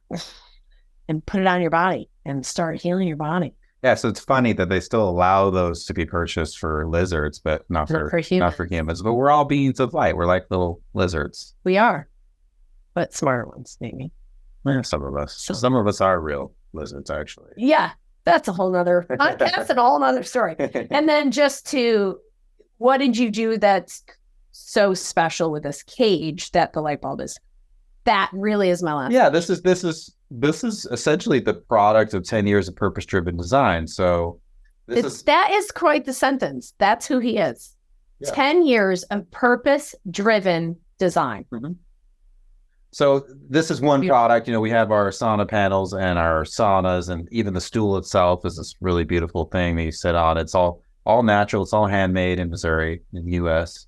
B: and put it on your body and start healing your body.
A: Yeah, so it's funny that they still allow those to be purchased for lizards, but not for humans. But we're all beings of light. We're like little lizards.
B: We are, but smarter ones, maybe.
A: Yeah, some of us. Some of us are real lizards, actually.
B: Yeah, that's a whole nother podcast and a whole nother story. And then what did you do that's so special with this cage that the light bulb is? That really is my last.
A: Yeah, this is essentially the product of 10 years of purpose-driven design. So
B: that is quite the sentence. That's who he is. Yeah. 10 years of purpose-driven design.
A: So this is one product. We have our sauna panels and our saunas, and even the stool itself is this really beautiful thing that you sit on. It's all natural. It's all handmade in Missouri, in the U.S.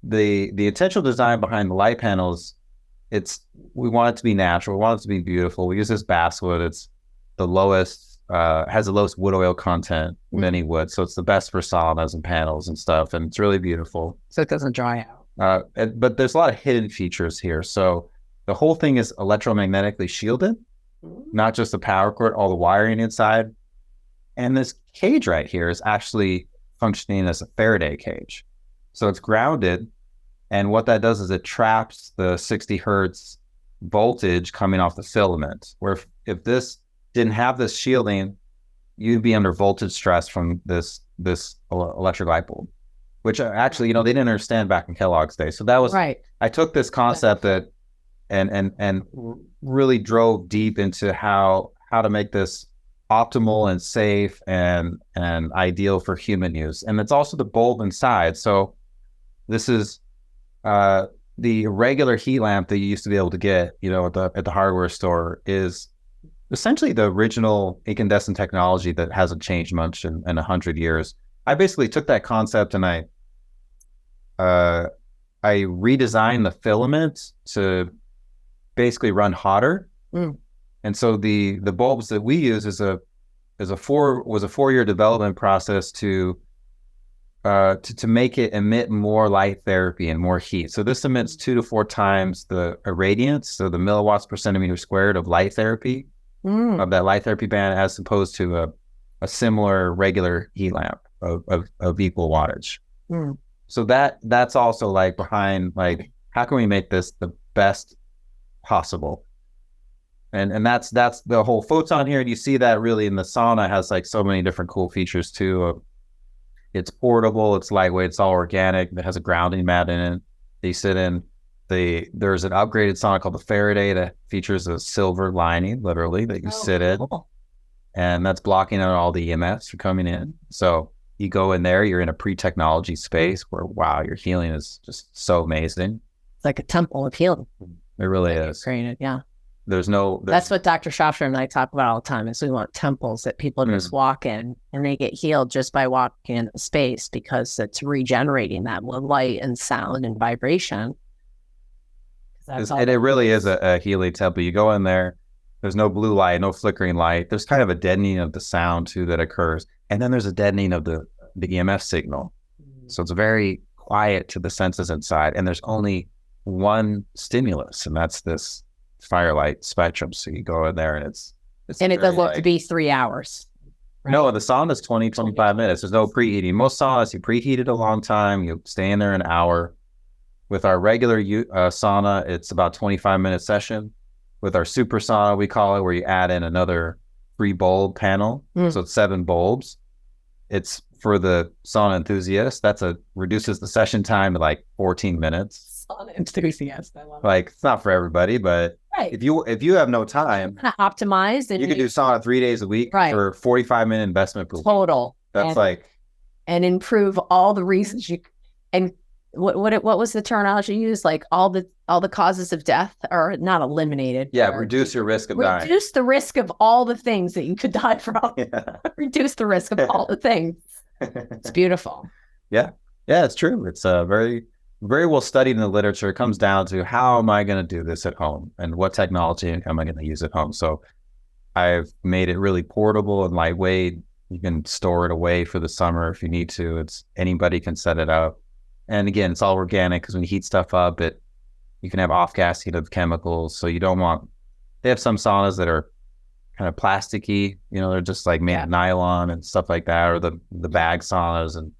A: The intentional design behind the light panels, we want it to be natural. We want it to be beautiful. We use this basswood. It's the lowest, has the lowest wood oil content of any wood. So it's the best for saunas and panels and stuff. And it's really beautiful.
B: So it doesn't dry out.
A: But there's a lot of hidden features here. So the whole thing is electromagnetically shielded, not just the power cord, all the wiring inside. And this cage right here is actually functioning as a Faraday cage. So it's grounded. And what that does is it traps the 60 hertz voltage coming off the filament, where if this didn't have this shielding, you'd be under voltage stress from this electric light bulb, which actually, they didn't understand back in Kellogg's day. So that was,
B: right.
A: I took this concept and really drove deep into how to make this optimal and safe and ideal for human use. And it's also the bulb inside. So this is the regular heat lamp that you used to be able to get, at the hardware store is essentially the original incandescent technology that hasn't changed much in 100 years. I basically took that concept and I redesigned the filament to basically run hotter. And so the bulbs that we use was a 4-year development process to to make it emit more light therapy and more heat. So this emits 2 to 4 times the irradiance, so the milliwatts per centimeter squared of light therapy, of that light therapy band, as opposed to a similar regular heat lamp of equal wattage. So that's also like behind, like, how can we make this the best possible? And that's the whole Photon here. And you see that really in the sauna has like so many different cool features too. It's portable, it's lightweight, it's all organic. It has a grounding mat in it that you sit in. There's an upgraded sauna called the Faraday that features a silver lining, literally, that you sit in. And that's blocking out all the EMFs from coming in. So you go in there, you're in a pre-technology space where, wow, your healing is just so amazing.
B: It's like a temple of healing.
A: It really is.
B: Created, yeah.
A: That's
B: what Dr. Shafter and I talk about all the time, is we want temples that people just walk in and they get healed just by walking in the space, because it's regenerating that with light and sound and vibration.
A: And it really is a healing temple. You go in there, there's no blue light, no flickering light. There's kind of a deadening of the sound too that occurs. And then there's a deadening of the EMF signal. So it's very quiet to the senses inside. And there's only one stimulus, and that's this firelight spectrum. So you go in there and it doesn't look
B: to be 3 hours.
A: Right? No, the sauna is 25 minutes. There's no preheating. Most saunas, you preheat it a long time. You stay in there an hour. With our regular sauna, it's about 25-minute session. With our super sauna, we call it, where you add in another 3 bulb panel. So it's 7 bulbs. It's for the sauna enthusiast. Reduces the session time to like 14 minutes.
B: Sauna enthusiast, I love it.
A: Like, it's not for everybody, but if you have no time,
B: kind of optimized, and
A: you can do sauna 3 days a week for 45-minute investment pool.
B: Total.
A: That's
B: and improve all the reasons you and. What was the terminology used? Like all the causes of death are not eliminated.
A: Yeah, reduce your risk of dying.
B: Reduce the risk of all the things that you could die from.
A: Yeah.
B: Reduce the risk of all the things. It's beautiful.
A: Yeah, it's true. It's very, very well studied in the literature. It comes down to, how am I going to do this at home, and what technology am I going to use at home? So I've made it really portable and lightweight. You can store it away for the summer if you need to. Anybody can set it up. And again, it's all organic, because when you heat stuff up, you can have off-gassing of chemicals. So they have some saunas that are kind of plasticky, they're just like made of nylon and stuff like that, or the bag saunas, and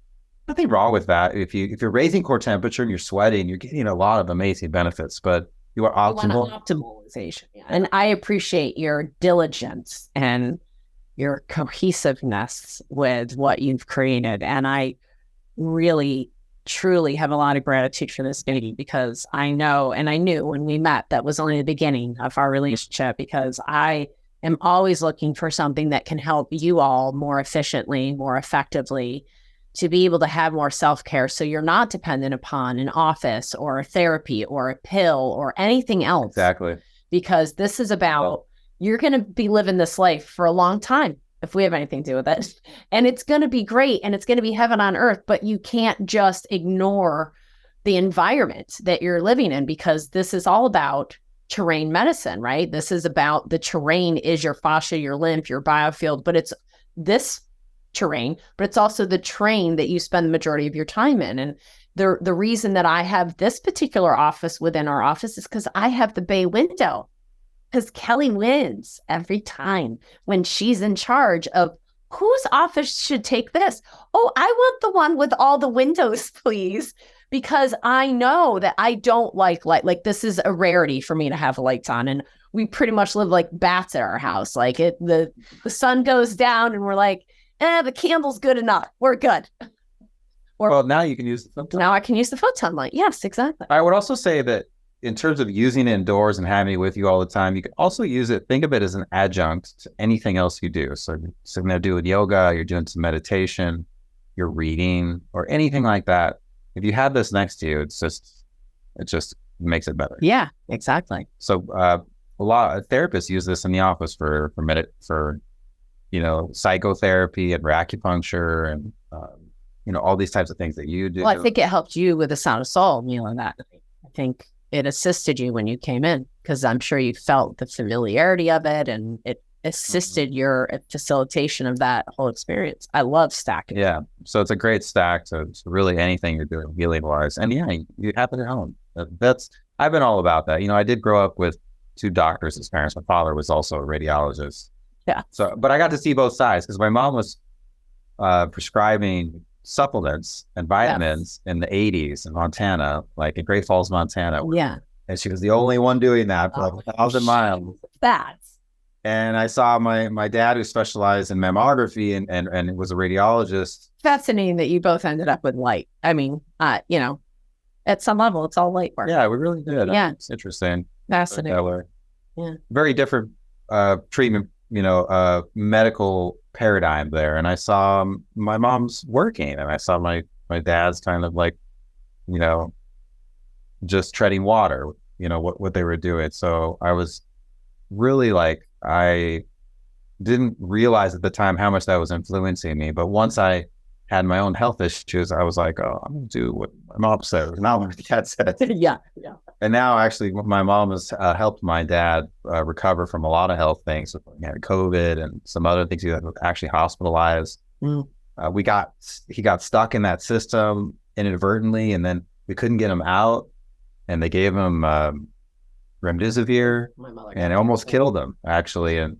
A: nothing wrong with that. If you're raising core temperature and you're sweating, you're getting a lot of amazing benefits, but you are
B: optimization. Yeah. And I appreciate your diligence and your cohesiveness with what you've created. And I really truly have a lot of gratitude for this meeting, because I know, and I knew when we met, that was only the beginning of our relationship, because I am always looking for something that can help you all more efficiently, more effectively, to be able to have more self-care, so you're not dependent upon an office or a therapy or a pill or anything else.
A: Exactly.
B: Because this is about, you're going to be living this life for a long time, if we have anything to do with it. And it's going to be great, and it's going to be heaven on earth, but you can't just ignore the environment that you're living in, because this is all about terrain medicine, right? This is about, the terrain is your fascia, your lymph, your biofield, but it's this terrain, but it's also the terrain that you spend the majority of your time in. And the reason that I have this particular office within our office is because I have the bay window. Because Kelly wins every time when she's in charge of whose office should take this. Oh, I want the one with all the windows, please. Because I know that I don't like light. Like, this is a rarity for me to have lights on. And we pretty much live like bats at our house. Like, the sun goes down and we're like, the candle's good enough. We're good.
A: Well, now you can use the Photon.
B: Now I can use the Photon light. Yes, exactly.
A: I would also say that, in terms of using it indoors and having it with you all the time, you can also use it, think of it as an adjunct to anything else you do. So you're sitting there doing yoga, you're doing some meditation, you're reading, or anything like that. If you have this next to you, it just makes it better.
B: Yeah, exactly.
A: So a lot of therapists use this in the office for psychotherapy and acupuncture and all these types of things that you do.
B: Well, I think it helped you with the Sound of Soul meal and that. I think it assisted you when you came in, because I'm sure you felt the familiarity of it, and it assisted your facilitation of that whole experience. I love stacking.
A: Yeah. So it's a great stack to really anything you're doing healing wise. And yeah, you have it at home. I've been all about that. I did grow up with two doctors as parents. My father was also a radiologist.
B: Yeah.
A: So, but I got to see both sides because my mom was prescribing supplements and vitamins in the 80s in Montana, like in Great Falls, Montana.
B: Yeah.
A: And she was the only one doing that for like 1,000 miles.
B: That's.
A: And I saw my dad, who specialized in mammography and was a radiologist.
B: Fascinating that you both ended up with light. I mean, at some level, it's all light work.
A: Yeah, we really did.
B: Yeah.
A: It's interesting.
B: Fascinating. Yeah.
A: Very different treatment, medical paradigm there. And I saw my mom's working, and I saw my dad's kind of like, just treading water, what they were doing. So I was really like, I didn't realize at the time how much that was influencing me. But once I had my own health issues, I was like, oh, I'm going to do what my mom said, not what my dad said.
B: Yeah.
A: And now actually my mom has helped my dad recover from a lot of health things. He had COVID and some other things. He was actually hospitalized. He got stuck in that system inadvertently, and then we couldn't get him out. And they gave him remdesivir, and it almost killed him, actually. And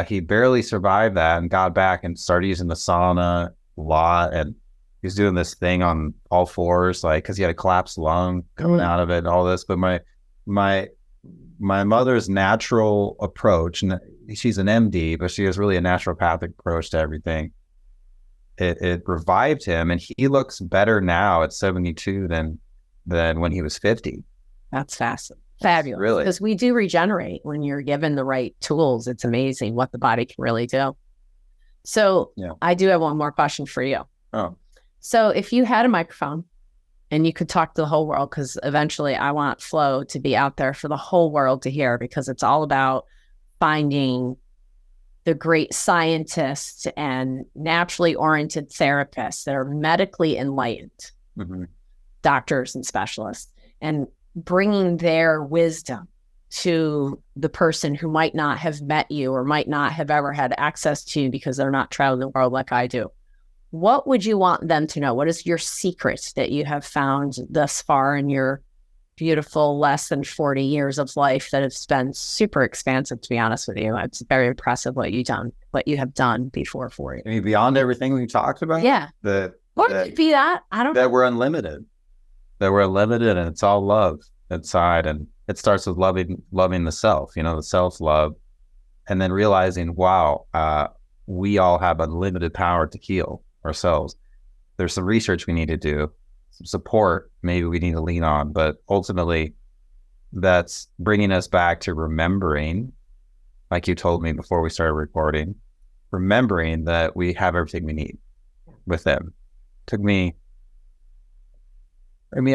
A: he barely survived that and got back and started using the sauna a lot. And he was doing this thing on all fours, like, because he had a collapsed lung coming out of it and all this. But my mother's natural approach, and she's an MD, but she has really a naturopathic approach to everything. It revived him, and he looks better now at 72 than when he was 50.
B: That's fascinating. Fabulous.
A: Really?
B: Because we do regenerate when you're given the right tools. It's amazing what the body can really do. So I do have one more question for you.
A: Oh.
B: So if you had a microphone and you could talk to the whole world, because eventually I want Flow to be out there for the whole world to hear, because it's all about finding the great scientists and naturally oriented therapists that are medically enlightened, doctors and specialists, and bringing their wisdom to the person who might not have met you or might not have ever had access to you because they're not traveling the world like I do. What would you want them to know? What is your secret that you have found thus far in your beautiful less than 40 years of life that has been super expansive, to be honest with you? It's very impressive what you have done before 40.
A: I mean, beyond everything we talked about?
B: Yeah. What would it be that? I don't know.
A: That we're unlimited. That we're unlimited, and it's all love inside. And it starts with loving the self, the self-love, and then realizing, wow, we all have unlimited power to heal ourselves. There's some research we need to do, some support maybe we need to lean on, but ultimately that's bringing us back to remembering, like you told me before we started recording, remembering that we have everything we need within. I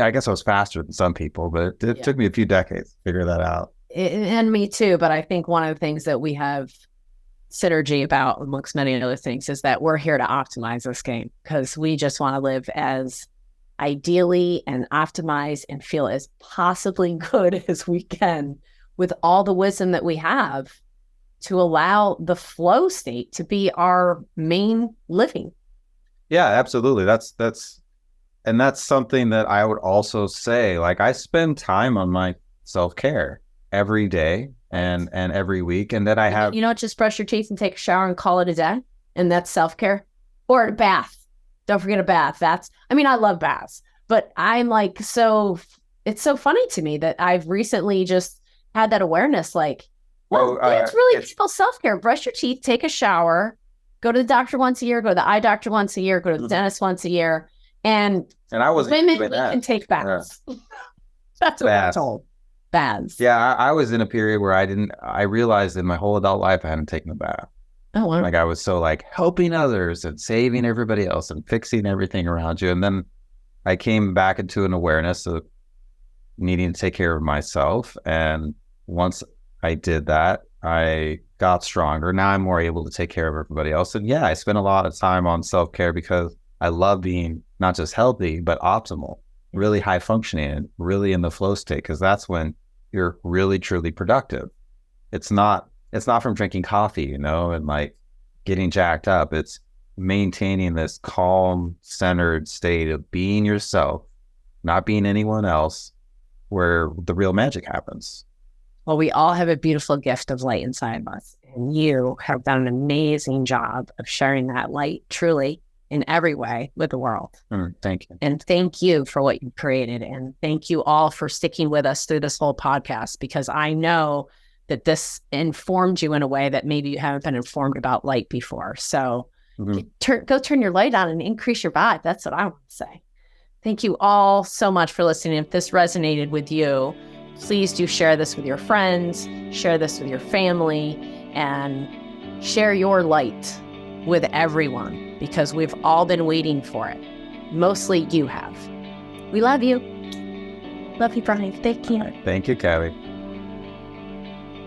A: guess I was faster than some people, but it took me a few decades to figure that out.
B: And me too. But I think one of the things that we have synergy about, amongst many other things, is that we're here to optimize this game, because we just want to live as ideally and optimize and feel as possibly good as we can with all the wisdom that we have to allow the flow state to be our main living.
A: Yeah, absolutely. And that's something that I would also say, like, I spend time on my self-care every day and every week. And then I have...
B: just brush your teeth and take a shower and call it a day. And that's self-care. Or a bath. Don't forget a bath. I love baths. But I'm like, it's so funny to me that I've recently just had that awareness, like, it's really simple self-care. Brush your teeth, take a shower, go to the doctor once a year, go to the eye doctor once a year, go to the dentist once a year. And
A: I wasn't
B: women can take baths. Yeah. That's what I'm told. Baths.
A: Yeah, I was in a period where I realized in my whole adult life I hadn't taken a bath.
B: Oh, wow.
A: Like, I was so like helping others and saving everybody else and fixing everything around you. And then I came back into an awareness of needing to take care of myself. And once I did that, I got stronger. Now I'm more able to take care of everybody else. And I spend a lot of time on self-care because I love being not just healthy, but optimal, really high functioning, and really in the flow state, because that's when you're really, truly productive. It's not it's not from drinking coffee, and like getting jacked up. It's maintaining this calm, centered state of being yourself, not being anyone else, where the real magic happens.
B: Well, we all have a beautiful gift of light inside of us. And you have done an amazing job of sharing that light truly in every way with the world.
A: Thank you.
B: And thank you for what you created. And thank you all for sticking with us through this whole podcast, because I know that this informed you in a way that maybe you haven't been informed about light before. So go turn your light on and increase your vibe. That's what I want to say. Thank you all so much for listening. If this resonated with you, please do share this with your friends, share this with your family, and share your light with everyone, because we've all been waiting for it. Mostly you have. We love you. Love you, Brian. Thank you.
A: Thank you, Callie.